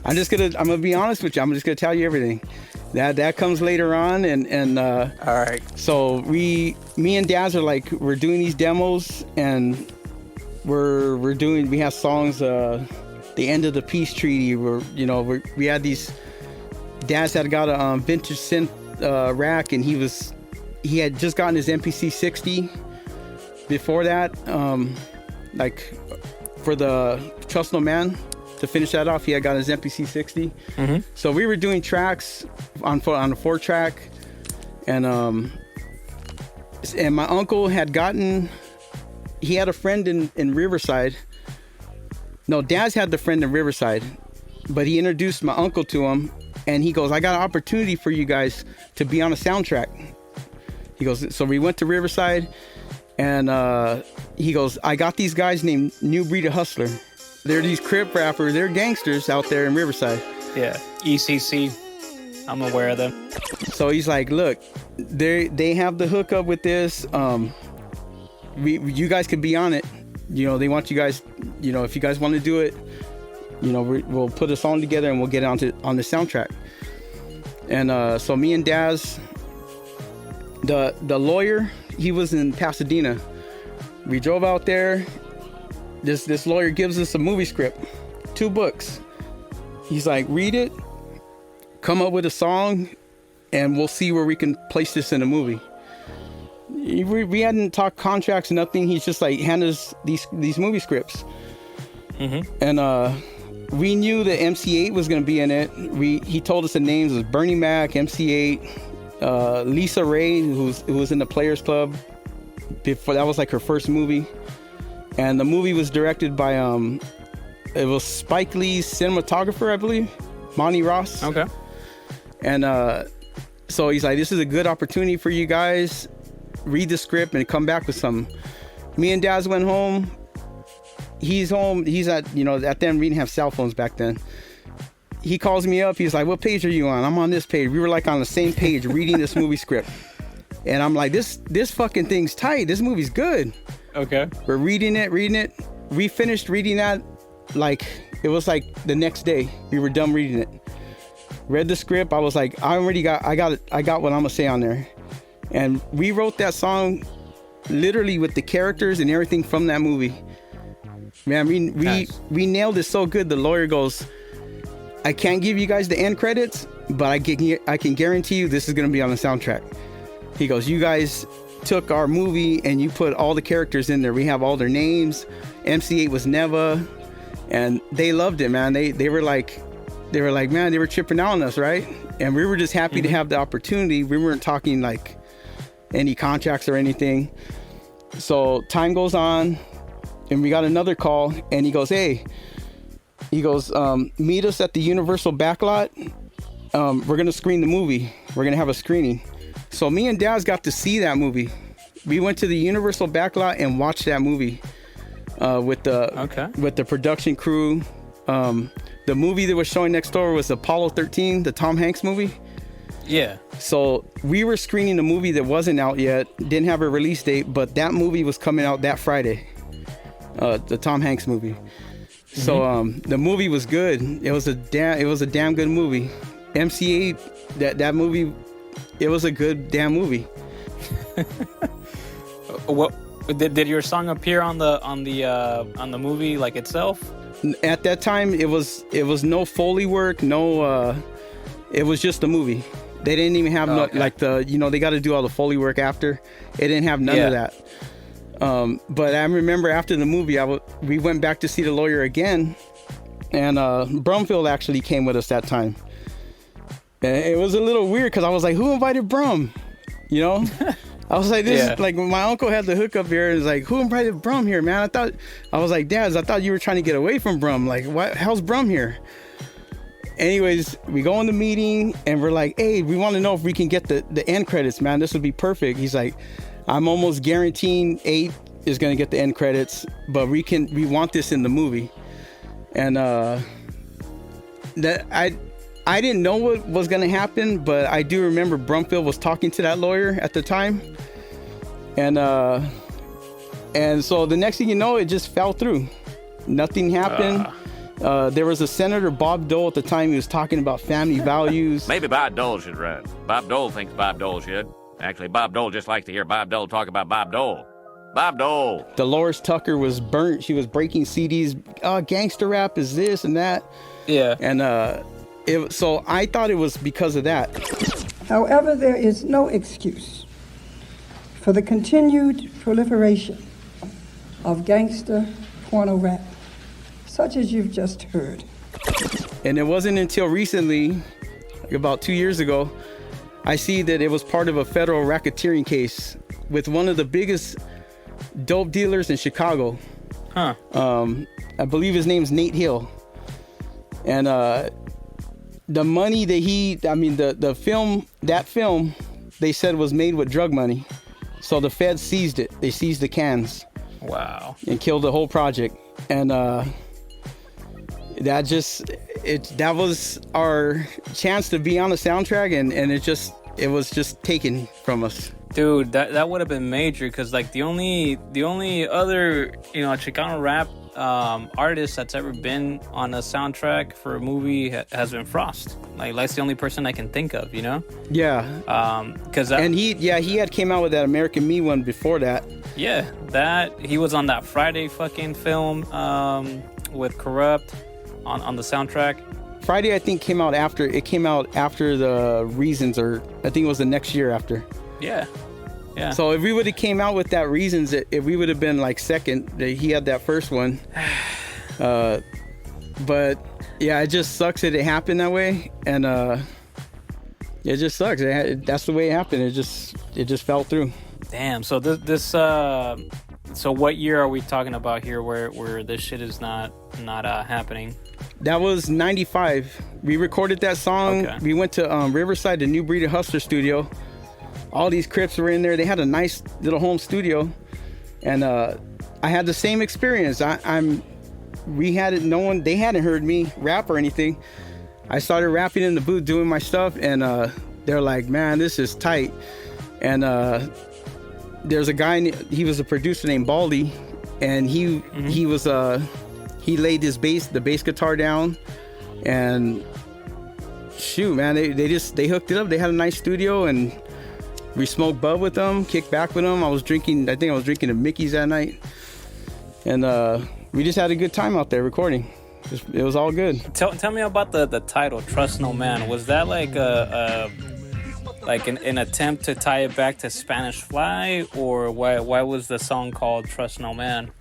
I'm going to be honest with you. I'm just going to tell you everything. That comes later on, and all right. So me and Daz are we're doing these demos, and we have songs, the End of the Peace Treaty, we had these. Daz had got a vintage synth rack, and he had just gotten his MPC 60 before that, for the Trust No Man. To finish that off, he had got his MPC 60. Mm-hmm. So we were doing tracks on a 4-track, and my uncle had he had a friend in Riverside. No, Daz had the friend in Riverside, but he introduced my uncle to him. And he goes, "I got an opportunity for you guys to be on a soundtrack." He goes, so we went to Riverside, and he goes, "I got these guys named New Breed of Hustler. They're these Crip rappers. They're gangsters out there in Riverside." Yeah, ECC. I'm aware of them. So he's like, "Look, they have the hookup with this. You guys could be on it. They want you guys. If you guys want to do it, we'll put a song together and we'll get it on the soundtrack." And so me and Daz, the lawyer, he was in Pasadena. We drove out there. This lawyer gives us a movie script, 2 books. He's like, "Read it, come up with a song, and we'll see where we can place this in a movie." We hadn't talked contracts, nothing. He's just like, hand us these movie scripts. Mm-hmm. And we knew that MC8 was going to be in it. He told us the names. It was Bernie Mac, MC8, Lisa Ray, who was in the Players Club. Before, that was her first movie. And the movie was directed by it was Spike Lee's cinematographer, I believe, Monty Ross. Okay. And so he's like, "This is a good opportunity for you guys. Read the script and come back with something." Me and Daz went home. He's home. He's at then we didn't have cell phones back then. He calls me up. He's like, "What page are you on?" "I'm on this page." We were on the same page reading this movie script. And I'm like, this fucking thing's tight. This movie's good. Okay. We're reading it. We finished reading that like it was like the next day. We were done reading it. Read the script. I was like, I got what I'm gonna say on there. And we wrote that song literally with the characters and everything from that movie. Man, we nailed it so good. The lawyer goes, I can't give you guys the end credits, but I can guarantee you this is gonna be on the soundtrack. He goes, you guys took our movie and you put all the characters in there. We have all their names. MC8 was Neva, and they loved it, man. They were like, man, they were tripping out on us, right? And we were just happy to have the opportunity. We weren't talking like any contracts or anything. So time goes on, and we got another call, and he goes, meet us at the Universal backlot. We're gonna screen the movie. We're gonna have a screening. So me and Daz got to see that movie. We went to the Universal backlot and watched that movie with the production crew. The movie that was showing next door was Apollo 13, the Tom Hanks movie. Yeah. So we were screening a movie that wasn't out yet, didn't have a release date, but that movie was coming out that Friday. The Tom Hanks movie. So the movie was good. It was a damn good movie. MC8, that movie, it was a good damn movie. What did your song appear on the movie like itself? At that time, it was no Foley work, no. It was just a movie. They didn't even have they got to do all the Foley work after. It didn't have none of that. But I remember after the movie, we went back to see the lawyer again, and Brumfield actually came with us that time. And it was a little weird because I was like, who invited Brum? You know? I was like, like my uncle had the hookup here, and was like, who invited Brum here, man? I was like, Dad, I thought you were trying to get away from Brum. Like, what? How's Brum here? Anyways, we go in the meeting, and we're like, hey, we want to know if we can get the end credits, man. This would be perfect. He's like, I'm almost guaranteeing 8 is going to get the end credits, but we want this in the movie. And that I didn't know what was going to happen, but I do remember Brumfield was talking to that lawyer at the time. And so the next thing you know, it just fell through. Nothing happened. There was a Senator Bob Dole at the time. He was talking about family values. Maybe Bob Dole should run. Bob Dole thinks Bob Dole should. Actually, Bob Dole just likes to hear Bob Dole talk about Bob Dole. Bob Dole. Dolores Tucker was burnt. She was breaking CDs. Gangster rap is this and that. Yeah. And so I thought it was because of that. However, there is no excuse for the continued proliferation of gangster porno rap, such as you've just heard. And it wasn't until recently, like about 2 years ago, I see that it was part of a federal racketeering case with one of the biggest dope dealers in Chicago. Huh. I believe his name's Nate Hill. And the money that that film, they said was made with drug money. So the feds seized it. They seized the cans. Wow. And killed the whole project. And that was our chance to be on the soundtrack, and it was just taken from us. Dude, that would have been major, because like the only other Chicano rap artist that's ever been on a soundtrack for a movie has been Frost. Like that's the only person I can think of, you know? Yeah. Because he had came out with that American Me one before that. Yeah, that he was on that Friday fucking film with Corrupt on the soundtrack. Friday, I think, came out after the Reasons, or I think it was the next year after. Yeah. So if we would have came out with that Reasons, if we would have been like second, he had that first one. But yeah, it just sucks that it happened that way, and it just sucks. That's the way it happened. It just fell through. Damn. So this so what year are we talking about here where this shit is not happening? That was 95. We recorded that song. Okay. We went to Riverside, the New Breed of Hustler studio. All these Crips were in there. They had a nice little home studio, and I had the same experience. They hadn't heard me rap or anything. I started rapping in the booth, doing my stuff, and they're like, "Man, this is tight." And there's a guy, he was a producer named Baldy, and he laid the bass guitar down, and shoot, man, they hooked it up. They had a nice studio, and we smoked bud with them, kicked back with them. I think I was drinking a Mickey's that night, and we just had a good time out there recording. It was all good. Tell me about the title, Trust No Man. Was that like an attempt to tie it back to Spanish Fly, or why was the song called Trust No Man?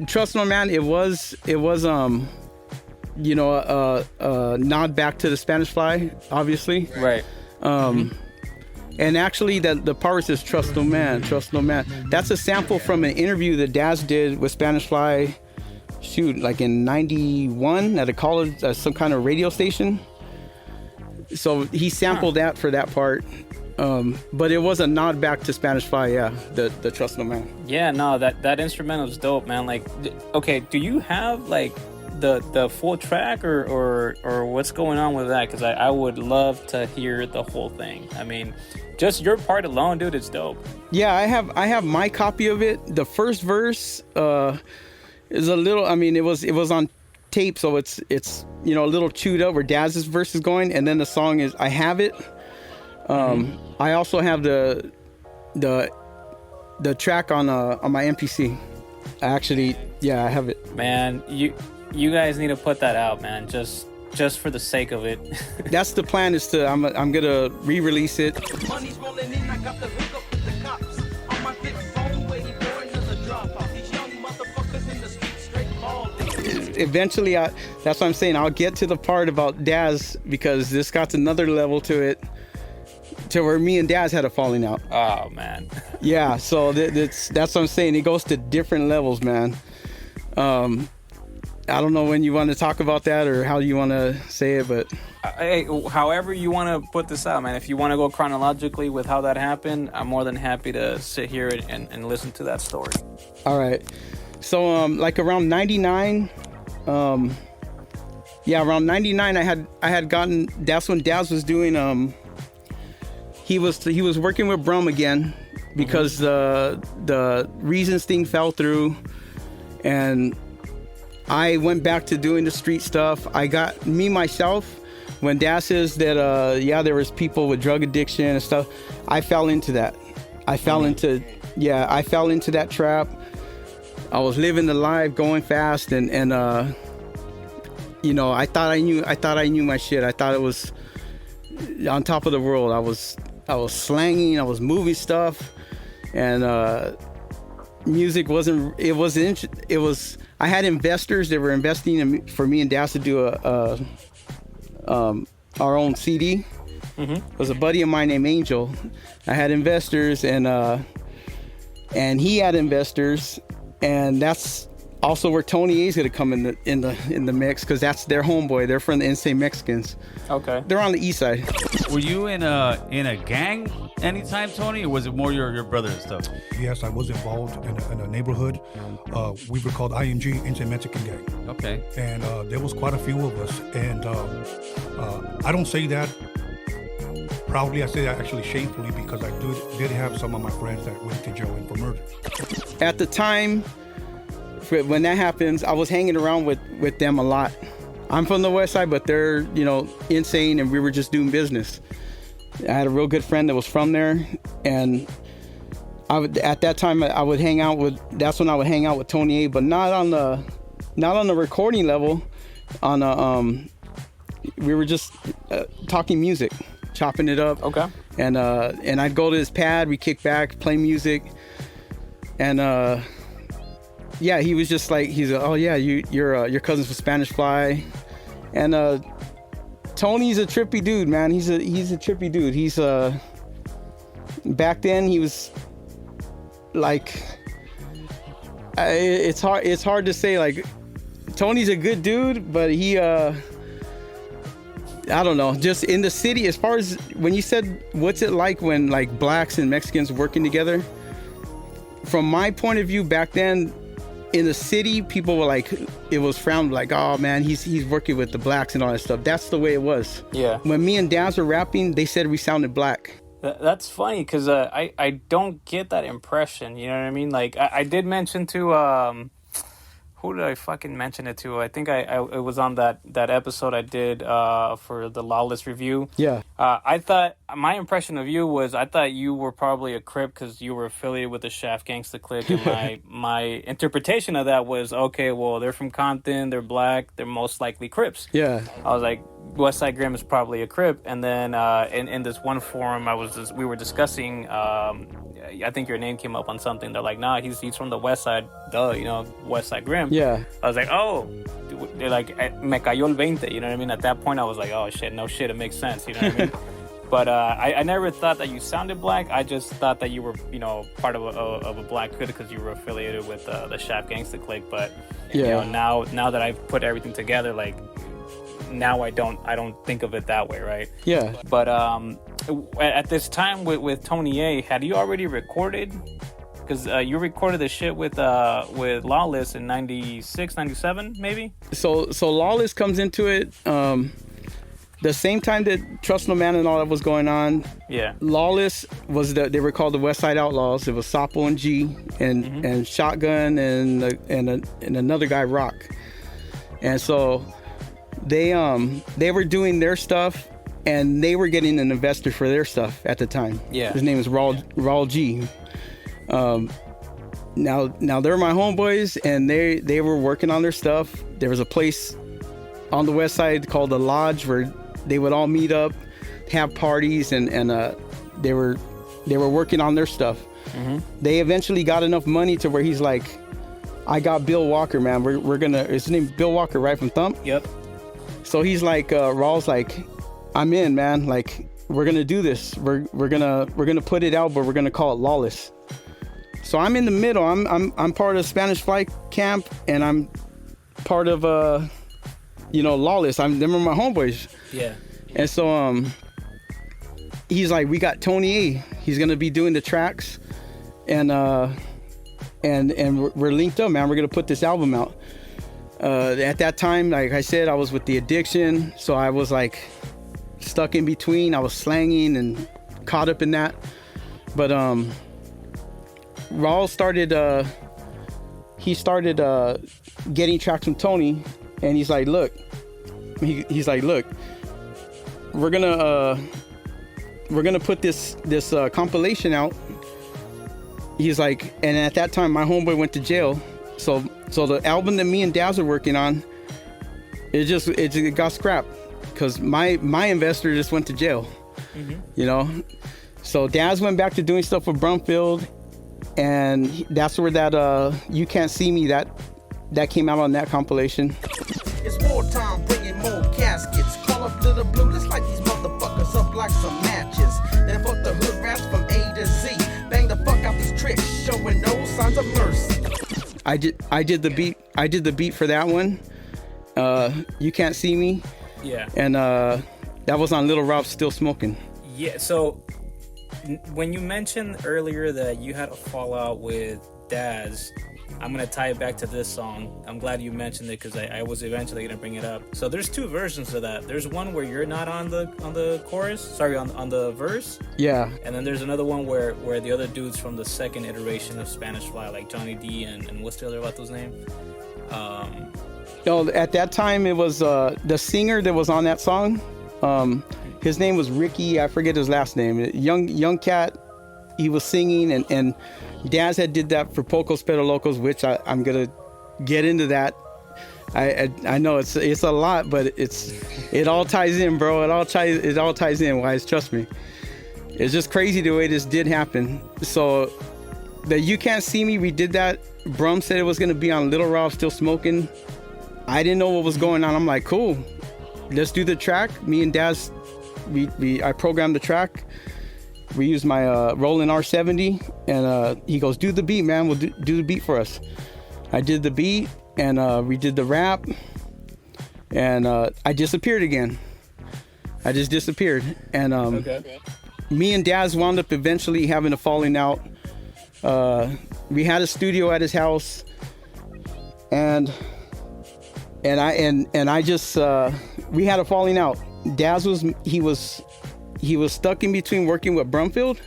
Trust No Man. It was a nod back to the Spanish Fly, obviously. Right. And actually, the part says "Trust no man, trust no man." That's a sample from an interview that Daz did with Spanish Fly. Shoot, like in '91 at a college, some kind of radio station. So he sampled that for that part. But it was a nod back to Spanish Fly, yeah. The Trust No Man. Yeah, no, that instrumental is dope, man. Like, okay, do you have like the full track or what's going on with that? Because I would love to hear the whole thing. I mean, just your part alone, dude, it's dope. Yeah, I have my copy of it. The first verse is a little. I mean, it was on tape, so it's a little chewed up where Daz's verse is going, and then the song is I Have It. I also have the track on my MPC. I have it. Man, you guys need to put that out, man. Just for the sake of it. That's the plan. I'm gonna re-release it. Money's rolling in, I got the hookup with the cops. On my flip phone, waiting for another drop off. These young motherfuckers in the street straight balling. Eventually, that's what I'm saying. I'll get to the part about Daz because this got another level to it, to where me and Daz had a falling out. Oh man. Yeah, so that's what I'm saying. It goes to different levels, man. I don't know when you want to talk about that or how you want to say it, but hey, however you want to put this out, man. If you want to go chronologically with how that happened, I'm more than happy to sit here and listen to that story. All right. So like around 99, around 99 I had gotten, that's when Daz was doing he was working with Brum again because the Reasons thing fell through, and I went back to doing the street stuff. I got myself, when Daz says that there was people with drug addiction and stuff, I fell into that. I fell into that trap. I was living the life, going fast, and I thought I knew my shit. I thought it was on top of the world. I was slanging, I was moving stuff, and music wasn't. It was. I had investors that were investing for me and Daz to do our own CD. Mm-hmm. It was a buddy of mine named Angel. I had investors, and he had investors, and that's also where Tony A's gonna come in the mix, because that's their homeboy. They're from the Insane Mexicans. Okay. They're on the east side. Were you in a gang anytime, Tony, or was it more your brother and stuff? Yes, I was involved in a neighborhood. We were called ING, Insane Mexican Gang. Okay. And there was quite a few of us. And I don't say that proudly. I say that actually shamefully, because I did have some of my friends that went to jail for murder. At the time, when that happens, I was hanging around with them a lot. I'm from the west side, but they're, insane, and we were just doing business. I had a real good friend that was from there, and at that time I would hang out with. That's when I would hang out with Tony A, but not on the recording level. We were just talking music, chopping it up. Okay. And I'd go to his pad, we kick back, play music, and he was just like, your cousin's from Spanish Fly, and Tony's a trippy dude, man. He's a trippy dude. He's back then he was like, it's hard to say, like, Tony's a good dude, but he I don't know, just in the city, as far as when you said what's it like when like blacks and Mexicans working together, from my point of view back then, in the city, people were like, it was frowned, like, oh man, he's working with the blacks and all that stuff. That's the way it was. Yeah. When me and Daz were rapping, they said we sounded black. That's funny because I don't get that impression. You know what I mean? Like I did mention to who did I fucking mention it to? I think it was on that episode I did for the Lawless review. Yeah. I thought my impression of you was I thought you were probably a Crip because you were affiliated with the Shaft Gangster Clique, and my interpretation of that was okay. Well, they're from Compton, they're black, they're most likely Crips. Yeah. I was like, Westside Grim is probably a Crip, and then in this one forum we were discussing. I think your name came up on something. They're like, nah, he's from the West Side, Westside Grim. Yeah. I was like, oh, they're like, me cayó el 20, you know what I mean? At that point, I was like, oh shit, no shit, it makes sense, you know what I mean? But I never thought that you sounded black. I just thought that you were, part of a black hood because you were affiliated with the Shaft Gangster Clique. But now that I've put everything together, like now I don't think of it that way, right? Yeah. But at this time with Tony A, had you already recorded? Because you recorded the shit with Lawless in 96, 97, maybe? So Lawless comes into it the same time that Trust No Man and all that was going on. Yeah. Lawless they were called the Westside Outlaws. It was Sapo and G and Shotgun and another guy, Rock. And so they were doing their stuff, and they were getting an investor for their stuff at the time. Yeah. His name is Raul G. Now they're my homeboys, and they were working on their stuff. There was a place on the west side called the Lodge where they would all meet up, have parties, and they were working on their stuff. Mm-hmm. They eventually got enough money to where he's like, I got Bill Walker, man. We're gonna. His name Bill Walker, right, from Thump. Yep. So he's like, Raw's like, I'm in, man. Like, we're gonna do this. We're gonna put it out, but we're gonna call it Lawless. So I'm in the middle. I'm part of Spanish Fly Camp, and I'm part of Lawless. Them are my homeboys. Yeah. And so he's like, we got Tony A. He's gonna be doing the tracks, and we're linked up, man. We're gonna put this album out. At that time, like I said, I was with the addiction, so I was like stuck in between. I was slanging and caught up in that. But Raul started getting tracks from Tony, and he's like, look, we're gonna put this compilation out. He's like, and at that time my homeboy went to jail, so the album that me and Daz were working on, it got scrapped because my investor just went to jail. Mm-hmm. So Daz went back to doing stuff with Brumfield, and that's where that You Can't See Me that came out on that compilation. It's wartime, bringing more caskets. Call up to the blue, let's light these motherfuckers up like some matches. Then fuck the hood rats from A to Z. Bang the fuck out these tricks, showing no signs of mercy. I did the beat for that one. You Can't See Me. Yeah. And that was on Little Rob's Still Smoking. Yeah. So when you mentioned earlier that you had a fallout with Daz, I'm gonna tie it back to this song. I'm glad you mentioned it because I was eventually gonna bring it up. So there's two versions of that. There's one where you're not on the chorus, sorry, on the verse. Yeah. And then there's another one where the other dudes from the second iteration of Spanish Fly, like Johnny D and what's the other vato's name? No, at that time it was the singer that was on that song. His name was Ricky. I forget his last name. Young cat. He was singing, and Daz had did that for Pocos Pero Locos, which I'm gonna get into that. I know it's a lot, but it all ties in, bro. It all ties in, guys. Trust me. It's just crazy the way this did happen. So the You Can't See Me, we did that. Brum said it was gonna be on Little Rob Still Smoking. I didn't know what was going on. I'm like, cool, let's do the track. Me and Daz, I programmed the track. We used my Roland R70, and he goes, do the beat, man. We'll do the beat for us. I did the beat, and we did the rap, and I disappeared again. I just disappeared. And me and Daz wound up eventually having a falling out. We had a studio at his house, and I just we had a falling out. Daz was he was stuck in between working with Brumfield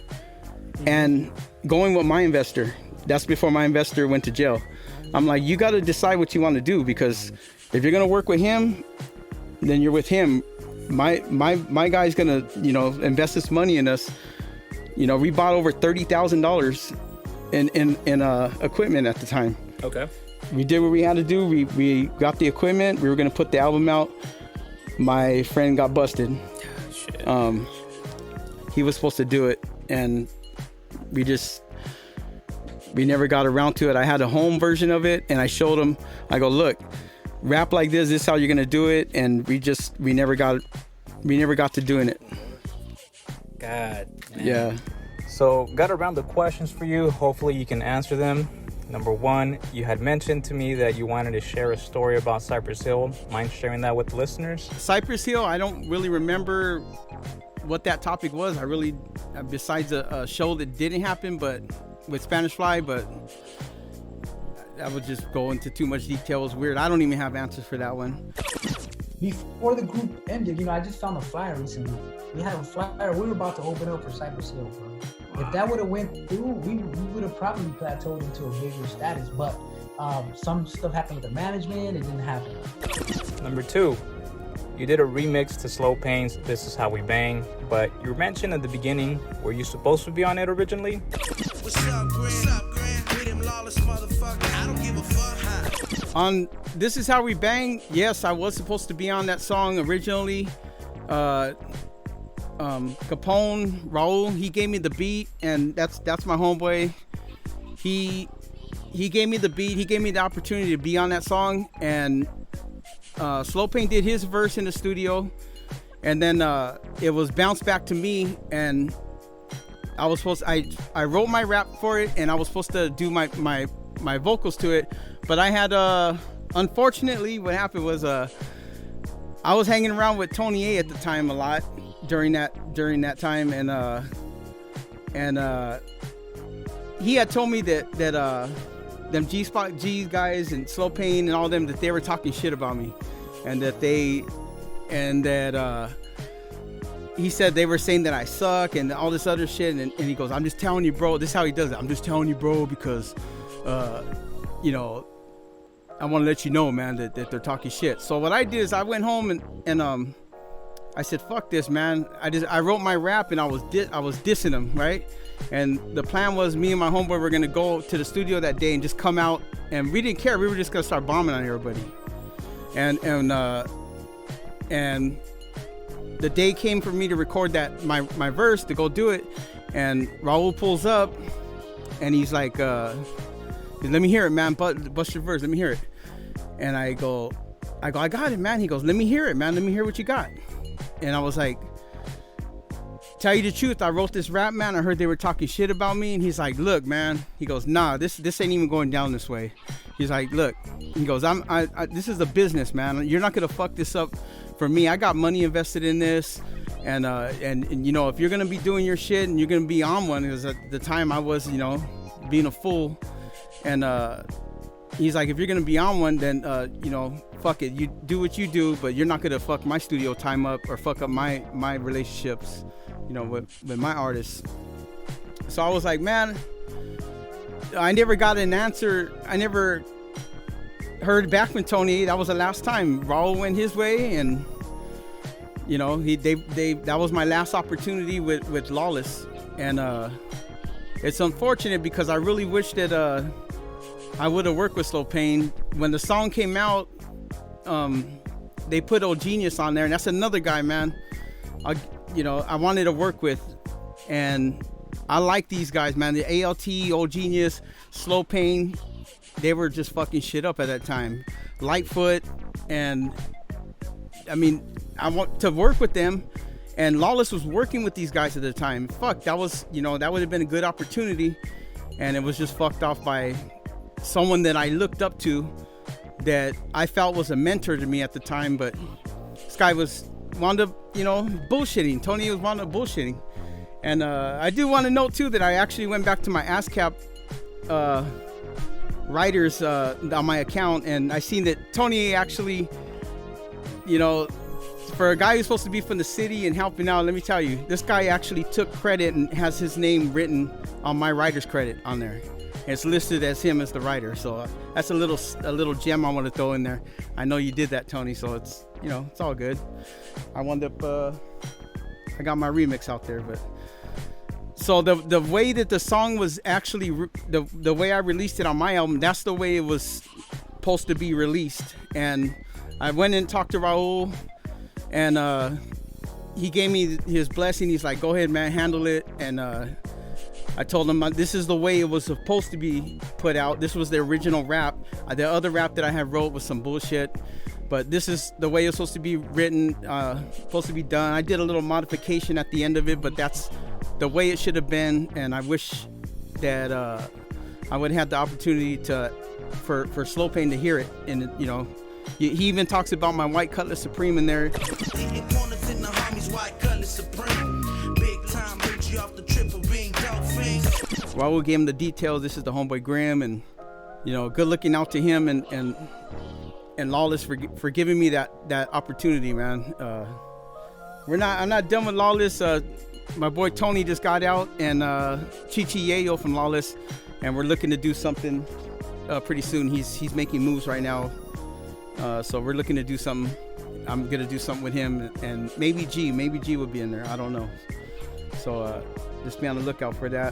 and going with my investor. That's before my investor went to jail. I'm like, you got to decide what you want to do, because if you're gonna work with him, then you're with him. My guy's gonna, you know, invest his money in us. You know, we bought over $30,000 in equipment at the time. Okay. We did what we had to do. We got the equipment. We were gonna put the album out. My friend got busted. Shit. He was supposed to do it, and we never got around to it. I had a home version of it, and I showed him. I go, look, rap like this is how you're gonna do it, and we never got to doing it. God, man. Yeah. So, got a round of questions for you. Hopefully you can answer them. Number one, you had mentioned to me that you wanted to share a story about Cypress Hill. Mind sharing that with the listeners? Cypress Hill, I don't really remember what that topic was. I really, besides a show that didn't happen, but with Spanish Fly, but I would just go into too much detail. It was weird. I don't even have answers for that one. Before the group ended, you know, I just found a flyer recently. We had a flyer. We were about to open up for Cypress Hill, bro. If that would have went through, we would have probably plateaued into a bigger status. But some stuff happened with the management. It didn't happen. Number two, you did a remix to Slow Pain's This Is How We Bang, but you mentioned at the beginning, were you supposed to be on it originally? What's up, Grim? What's up, Grim? We them lawless motherfuckers. I don't give a fuck. On This Is How We Bang, yes, I was supposed to be on that song originally. Capone, Raul, he gave me the beat, and that's my homeboy. He gave me the beat, he gave me the opportunity to be on that song, and Slow Pain did his verse in the studio, and then it was bounced back to me, and I wrote my rap for it, and I was supposed to do my vocals to it, but I had unfortunately what happened was I was hanging around with Tony A at the time a lot during that time, and he had told me that them G guys and Slow Pain and all them, that they were talking shit about me, and that he said they were saying that I suck and all this other shit, and he goes, I'm just telling you, bro. This is how he does it. I'm just telling you, bro, because you know, I want to let you know, man, that they're talking shit. So what I did is I went home and I said, fuck this, man. I wrote my rap, and I was dissing him, right? And the plan was, me and my homeboy were gonna go to the studio that day and just come out, and we didn't care. We were just gonna start bombing on everybody. And the day came for me to record that my verse, to go do it, and Raul pulls up, and he's like, let me hear it, man. Bust your verse. Let me hear it. And I go, I got it, man. He goes, let me hear it, man. Let me hear what you got. And I was like, tell you the truth, I wrote this rap, man. I heard they were talking shit about me. And he's like, look, man. He goes, nah, this ain't even going down this way. He's like, look. He goes, this is a business, man. You're not gonna fuck this up for me. I got money invested in this, and you know, if you're gonna be doing your shit and you're gonna be on one, because at the time I was, you know, being a fool, and he's like, if you're gonna be on one, then you know, fuck it, you do what you do, but you're not gonna fuck my studio time up or fuck up my relationships, you know, with my artists. So I was like, man, I never got an answer. I never heard back from Tony. That was the last time. Raul went his way, and you know, that was my last opportunity with Lawless, and it's unfortunate because I really wish that I would have worked with Slow Pain. When the song came out, they put Old Genius on there, and that's another guy, man, I wanted to work with, and I like these guys, man. The ALT, Old Genius, Slow Pain, they were just fucking shit up at that time. Lightfoot, and I mean, I want to work with them, and Lawless was working with these guys at the time. Fuck, that was, you know, that would have been a good opportunity, and it was just fucked off by someone that I looked up to, that I felt was a mentor to me at the time. But this guy wound up, you know, bullshitting. Tony was wound up bullshitting. And I do want to note too that I actually went back to my ASCAP writers on my account, and I seen that Tony actually, you know, for a guy who's supposed to be from the city and helping out, let me tell you, this guy actually took credit and has his name written on my writer's credit on there. It's listed as him as the writer, so that's a little gem I want to throw in there. I know you did that, Tony, so it's, you know, it's all good. I wound up I got my remix out there, but so the way that the song was actually the way I released it on my album, that's the way it was supposed to be released. And I went and talked to Raul, and he gave me his blessing. He's like, go ahead, man, handle it. And I told him this is the way it was supposed to be put out. This was the original rap. The other rap that I had wrote was some bullshit, but this is the way it's supposed to be written, supposed to be done. I did a little modification at the end of it, but that's the way it should have been. And I wish that I would have had the opportunity for Slow Pain to hear it. And you know, he even talks about my White Cutlass Supreme in there. Raul gave him the details. This is the homeboy Grim, and you know, good looking out to him and Lawless for giving me that opportunity, man. I'm not done with Lawless. My boy Tony just got out, and Chichi Yayo from Lawless, and we're looking to do something pretty soon. He's making moves right now, so we're looking to do something. I'm gonna do something with him, and maybe G will be in there. I don't know. So just be on the lookout for that.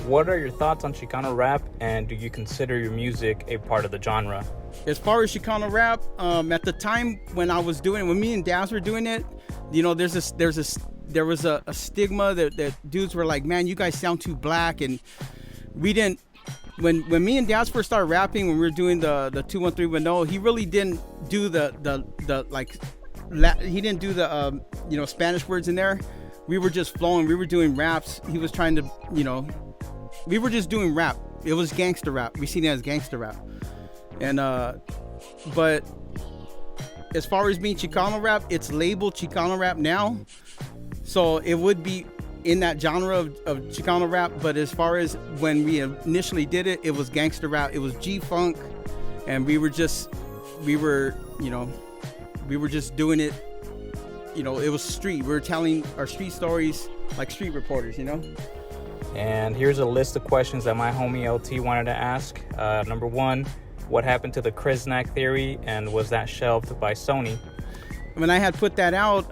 What are your thoughts on Chicano rap, and do you consider your music a part of the genre? As far as Chicano rap, at the time when I was doing it, when me and Daz were doing it, you know, there was a stigma that dudes were like, man, you guys sound too black, and we didn't. When me and Daz first started rapping, when we were doing the 21310, he really didn't do the like, he didn't do the you know, Spanish words in there. We were just flowing. We were doing raps. He was trying to, you know, we were just doing rap. It was gangster rap. We seen it as gangster rap. And but as far as being Chicano rap, it's labeled Chicano rap now, so it would be in that genre of Chicano rap. But as far as when we initially did it, it was gangster rap. It was G-Funk, and we were just doing it. You know, it was street. We were telling our street stories like street reporters, you know. And here's a list of questions that my homie LT wanted to ask. Number one, what happened to the Kriznak theory, and was that shelved by Sony? When I had put that out,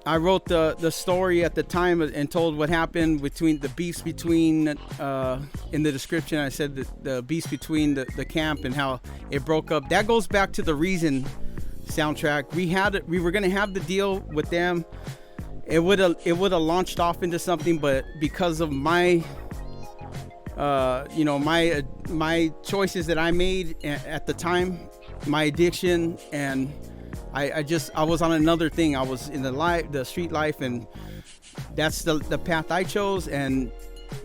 I wrote the story at the time and told what happened between the beefs between, in the description, I said the beefs between the camp and how it broke up. That goes back to the Reason soundtrack. We were gonna have the deal with them. It would have launched off into something, but because of my you know, my choices that I made at the time, my addiction, and I was on another thing. I was in the street life, and that's the path I chose. And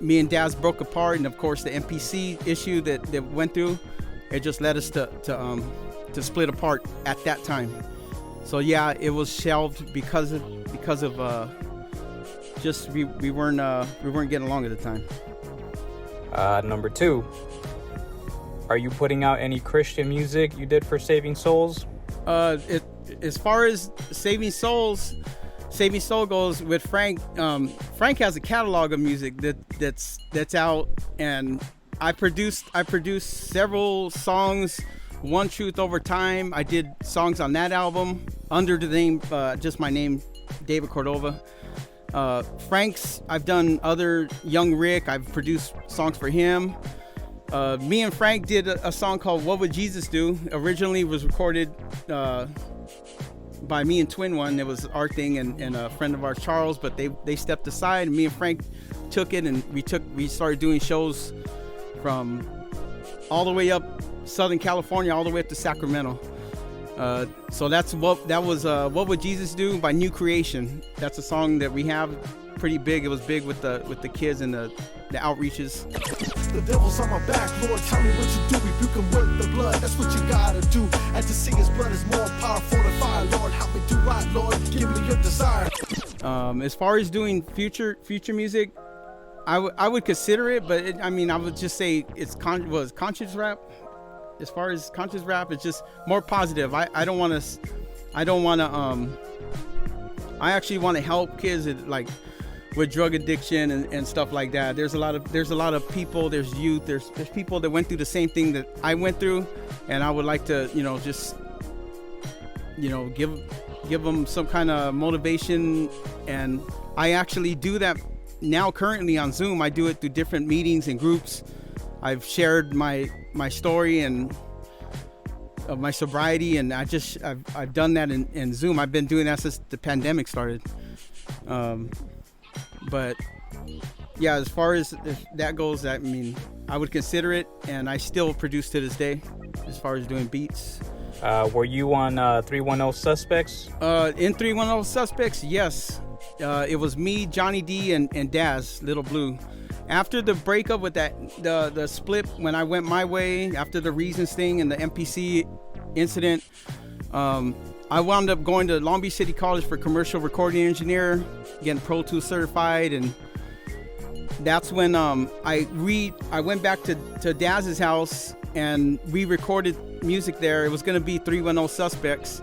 me and Daz broke apart, and of course the MPC issue that went through, it just led us to split apart at that time. So yeah, it was shelved because of just we weren't getting along at the time. Number two, are you putting out any Christian music you did for Saving Souls? As far as Saving Soul goes, with Frank, Frank has a catalog of music that's out, and I produced several songs. One Truth Over Time, I did songs on that album under the name, just my name, David Cordova. Frank's, I've done other Young Rick, I've produced songs for him. Me and Frank did a song called What Would Jesus Do? Originally was recorded by me and Twin One. It was our thing, and a friend of ours, Charles, but they stepped aside, and me and Frank took it, and we started doing shows from all the way up Southern California all the way up to Sacramento. So that was What Would Jesus Do by New Creation. That's a song that we have, pretty big. It was big with the kids and the outreaches. The devil's on my back, Lord, tell me what you do. If you can work the blood, that's what you gotta do. And to see his blood is more powerful than fire. Lord, help me do right, Lord, give me your desire. As far as doing future music, I would consider it, but I would just say it's conscious rap. As far as conscious rap, it's just more positive. I don't want I don't want to I actually want to help kids that, like, with drug addiction and stuff like that. There's a lot of people, there's youth, there's people that went through the same thing that I went through, and I would like to, you know, just, you know, give them some kind of motivation. And I actually do that now currently on Zoom. I do it through different meetings and groups. I've shared my story and of my sobriety, and I've done that in Zoom. I've been doing that since the pandemic started. But yeah, as far as that goes, I mean, I would consider it, and I still produce to this day as far as doing beats. Were you on 310 Suspects? In 310 Suspects, yes. It was me, Johnny D, and Daz, Little Blue. After the breakup with the split, when I went my way, after the Reasons thing and the MPC incident, I wound up going to Long Beach City College for commercial recording engineer, getting Pro Tools certified, and that's when I went back to Daz's house and we recorded music there. It was going to be 310 Suspects,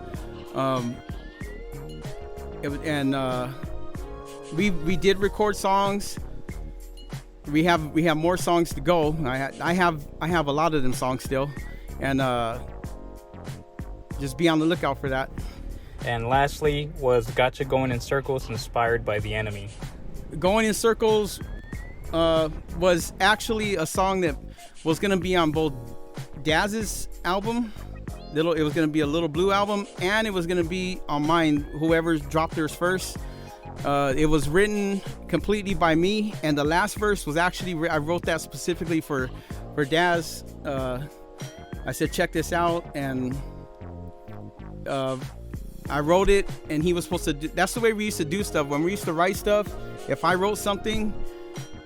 we did record songs. We have more songs to go. I have a lot of them songs still, and just be on the lookout for that. And lastly, was Gotcha Going in Circles inspired by The Enemy? Going in Circles was actually a song that was going to be on both Daz's album, it was going to be a Little Blue album, and it was going to be on mine, whoever dropped theirs first. It was written completely by me, and the last verse was actually, I wrote that specifically for Daz. I said, check this out, and I wrote it, and he was supposed to do, that's the way we used to do stuff. When we used to write stuff, if I wrote something,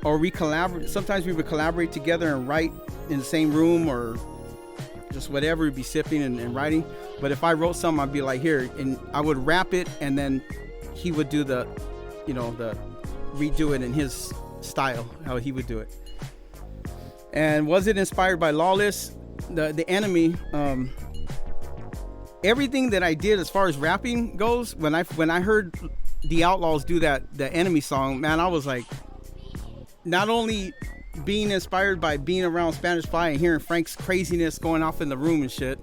or we collaborate, sometimes we would collaborate together and write in the same room, or just whatever, we'd be sipping and writing. But if I wrote something, I'd be like, here, and I would rap it, and then he would do the redo it in his style, how he would do it. And was it inspired by Lawless, the Enemy? Everything that I did as far as rapping goes, when I heard the Outlaws do the Enemy song, man, I was like, not only being inspired by being around Spanish Fly and hearing Frank's craziness going off in the room and shit,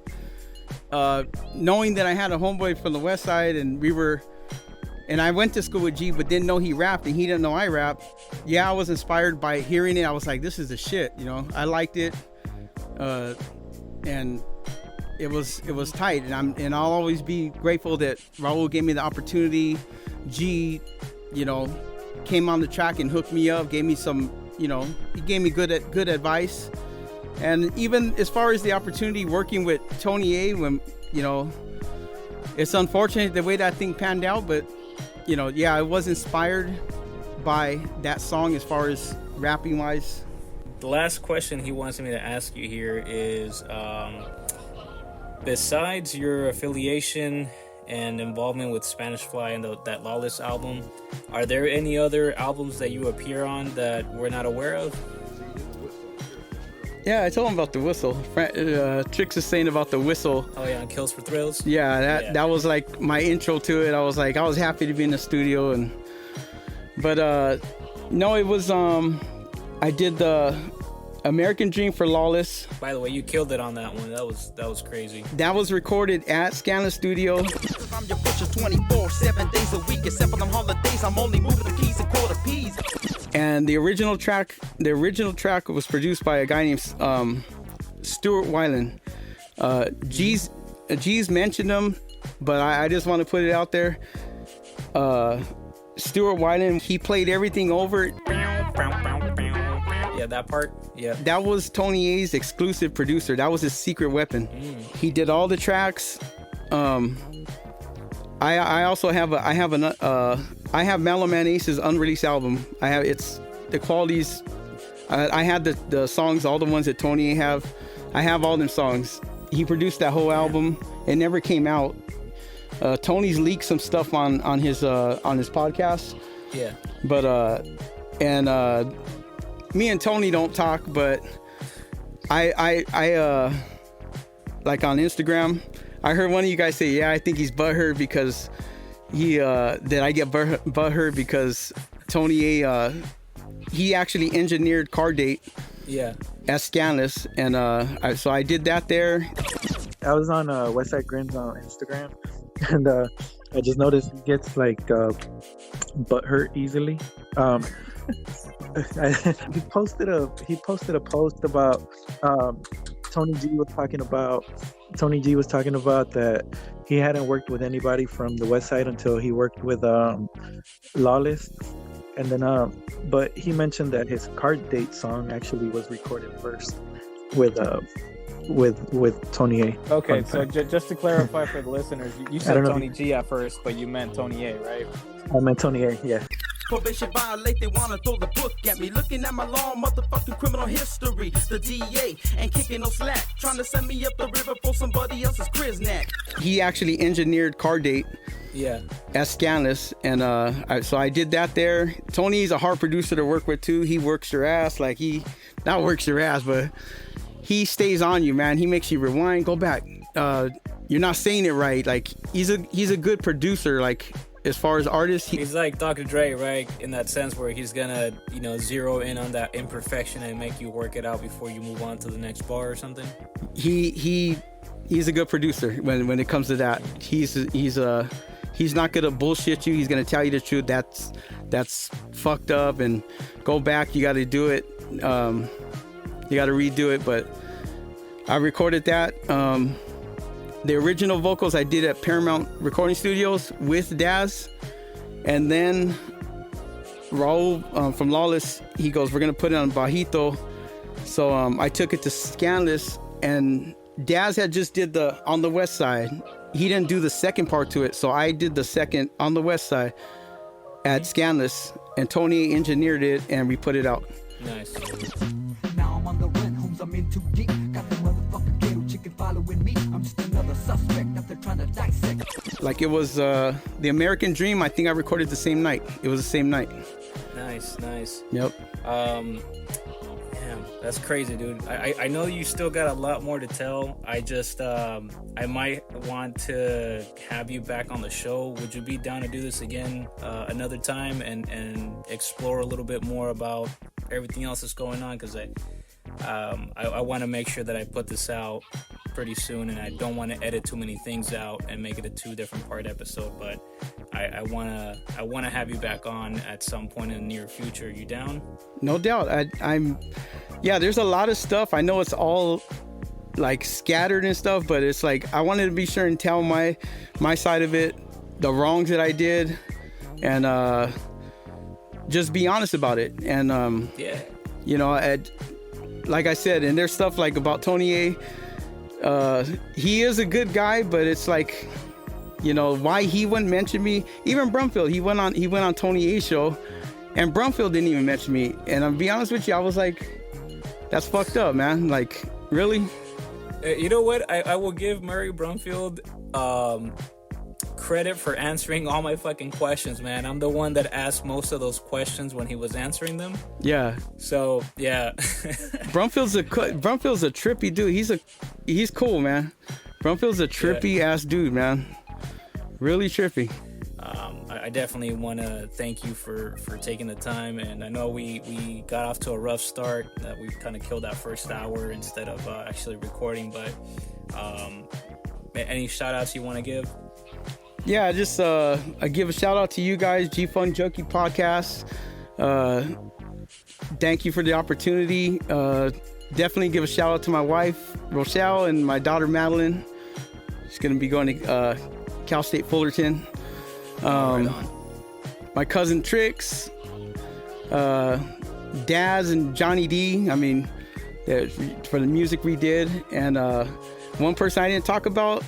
knowing that I had a homeboy from the West Side, and I went to school with G, but didn't know he rapped, and he didn't know I rap. Yeah, I was inspired by hearing it. I was like, this is the shit, you know. I liked it, and it was tight. And I'll always be grateful that Raul gave me the opportunity. G, you know, came on the track and hooked me up, gave me some, you know, he gave me good advice. And even as far as the opportunity working with Tony A, when, you know, it's unfortunate the way that thing panned out, but, you know, yeah, I was inspired by that song as far as rapping wise. The last question he wants me to ask you here is, besides your affiliation and involvement with Spanish Fly and that Lawless album, are there any other albums that you appear on that we're not aware of? Yeah, I told him about the whistle. Trix is saying about the whistle. Oh yeah, on Kills for Thrills. Yeah, that was like my intro to it. I was happy to be in the studio, but no, it was I did the American Dream for Lawless. By the way, you killed it on that one. That was crazy. That was recorded at Scanless Studio. I'm your butcher 24, 7 days a week, except for them holidays. I'm only moving the keys and quarter peas. And the original track was produced by a guy named Stuart Weiland. G's mentioned him, but I just want to put it out there. Stuart Weiland, he played everything over. Yeah, that part. Yeah. That was Tony A's exclusive producer. That was his secret weapon. He did all the tracks. I also have I have Mellow Man Ace's unreleased album. It's the qualities. I had the songs, all the ones that Tony A have. I have all them songs. He produced that whole album. It never came out. Tony's leaked some stuff on his podcast. Yeah. But me and Tony don't talk, but I like on Instagram, I heard one of you guys say, yeah, I think he's butthurt because that I get butthurt because Tony A, he actually engineered Car Date. Yeah. At Scanless, and so I did that there. I was on Westside Grim's on Instagram, and I just noticed he gets like butthurt easily. He posted a post about Tony G was talking about that he hadn't worked with anybody from the West Side until he worked with Lawless. And then, but he mentioned that his Car Date song actually was recorded first with Tony A. Okay, so just to clarify for the listeners, you said Tony G at first, but you meant Tony A, right? I meant Tony A, yeah. Probation violate, they wanna throw the book at me. Looking at my long motherfucking criminal history. The DA ain't kicking no slack. Trying to send me up the river for somebody else's Grisnack. He actually engineered Car Date. Yeah. At Scanless, and so I did that there. Tony's a hard producer to work with too. He works your ass, like not works your ass, but he stays on you, man. He makes you rewind, go back. You're not saying it right. Like he's a good producer. Like as far as artists, he's like Dr. Dre, right? In that sense where he's gonna, zero in on that imperfection and make you work it out before you move on to the next bar or something. He's a good producer when it comes to that. He's not gonna bullshit you. He's gonna tell you the truth. That's fucked up, and go back. You got to do it. You got to redo it. But I recorded that. The original vocals I did at Paramount Recording Studios with Daz, and then Raul from Lawless, he goes, "We're gonna put it on bajito." So I took it to Scanless, and Daz had just did on the West Side. He didn't do the second part to it, so I did the second on the West Side at Scanless, and Tony engineered it, and we put it out. Nice. Now I'm on the run, homes, I'm in too deep. Got the motherfucking ghetto chicken following me. I'm just another suspect that they're trying to dissect. Like it was the American Dream. I think I recorded the same night. It was the same night. Nice. Yep. Damn, that's crazy, dude. I know you still got a lot more to tell. I just I might want to have you back on the show. Would you be down to do this again another time and explore a little bit more about everything else that's going on? Because I want to make sure that I put this out pretty soon, and I don't want to edit too many things out and make it a 2 different part episode. But I wanna have you back on at some point in the near future. You down? No doubt. Yeah, there's a lot of stuff. I know it's all like scattered and stuff, but it's like I wanted to be sure and tell my side of it, the wrongs that I did, and just be honest about it. And like I said, and there's stuff like about Tony A. He is a good guy, but it's like, why he wouldn't mention me. Even Brumfield, he went on Tony A's show, and Brumfield didn't even mention me. And I'll be honest with you, I was like, that's fucked up, man. Like, really? You know what? I will give Murry Brumfield credit for answering all my fucking questions, man. I'm the one that asked most of those questions when he was answering them. Yeah. So yeah. Brumfield's a trippy dude. He's cool, man. Brumfield's a trippy ass dude, man. Really trippy. I definitely want to thank you for taking the time, and I know we got off to a rough start, that we kind of killed that first hour instead of actually recording, but any shout outs you want to give? Yeah, just I give a shout out to you guys, G-Funk Junkie Podcast. Thank you for the opportunity. Definitely give a shout out to my wife, Rochelle, and my daughter, Madeline. She's going to be going to Cal State Fullerton. Right on. My cousin Trix, Daz and Johnny D. I mean, for the music we did. And one person I didn't talk about,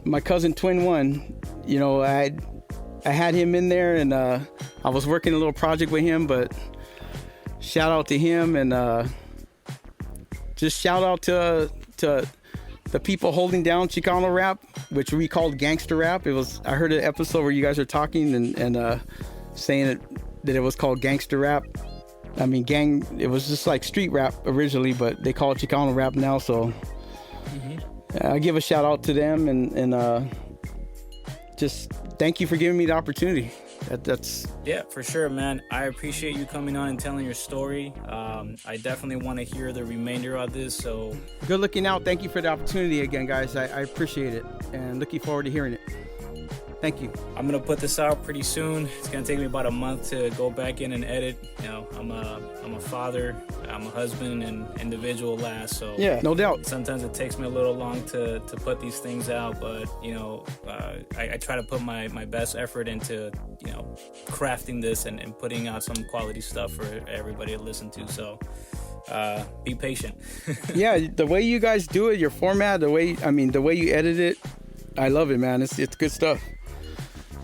my cousin Twin One. I had him in there, and I was working a little project with him, but shout out to him, and just shout out to the people holding down Chicano rap, which we called Gangster rap. I heard an episode where you guys are talking and saying that it was called Gangster rap. I mean, it was just like street rap originally, but they call it Chicano rap now. So I give a shout out to them and just thank you for giving me the opportunity. That's yeah, for sure, man. I appreciate you coming on and telling your story. I definitely want to hear the remainder of this. So good looking out. Thank you for the opportunity again, guys. I appreciate it and looking forward to hearing it. Thank you. I'm gonna put this out pretty soon. It's gonna take me about a month to go back in and edit. You know, I'm a father, I'm a husband, and individual last. So yeah, no doubt. Sometimes it takes me a little long to put these things out, but you know, I try to put my best effort into crafting this and putting out some quality stuff for everybody to listen to. So be patient. Yeah, the way you guys do it, your format, the way you edit it, I love it, man. It's good stuff.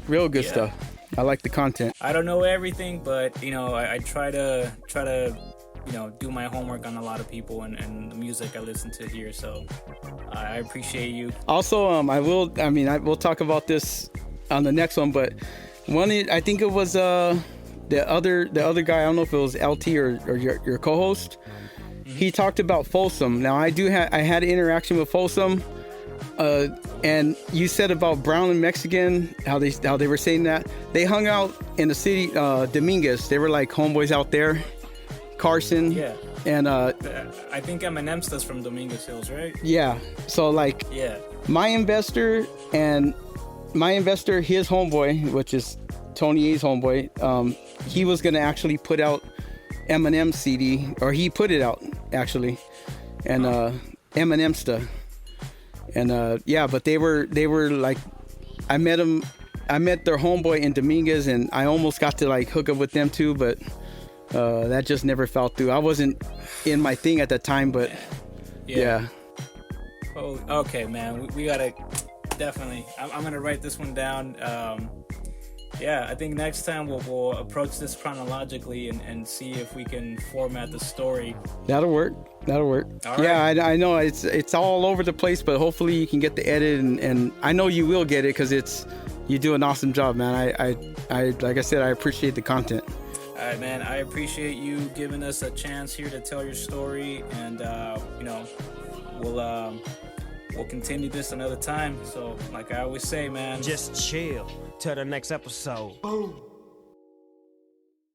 Real good stuff. I like the content. I don't know everything, but I try to do my homework on a lot of people and the music I listen to here. So I appreciate you. Also, we'll talk about this on the next one, but I think it was the other guy. I don't know if it was LT or your co-host. Mm-hmm. He talked about Folsom. Now I had an interaction with Folsom. And you said about Brown and Mexican, how they were saying that they hung out in the city, Dominguez. They were like homeboys out there. Carson. Yeah. And I think Eminem's from Dominguez Hills, right? Yeah. So like. Yeah. My investor, his homeboy, which is Tony A's homeboy. He was gonna actually put out Eminem's CD, or he put it out actually, and Eminem stuff. And but they were like, I met their homeboy in Dominguez, and I almost got to like hook up with them too, but that just never fell through. I wasn't in my thing at that time, but yeah. Oh, okay, man. We gotta definitely. I'm gonna write this one down. I think next time we'll approach this chronologically and see if we can format the story. That'll work. All right. I know it's all over the place, but hopefully you can get the edit, and I know you will get it because you do an awesome job, man. I like I said, I appreciate the content. All right, man. I appreciate you giving us a chance here to tell your story, and we'll continue this another time. So, like I always say, man, just chill till the next episode. Boom.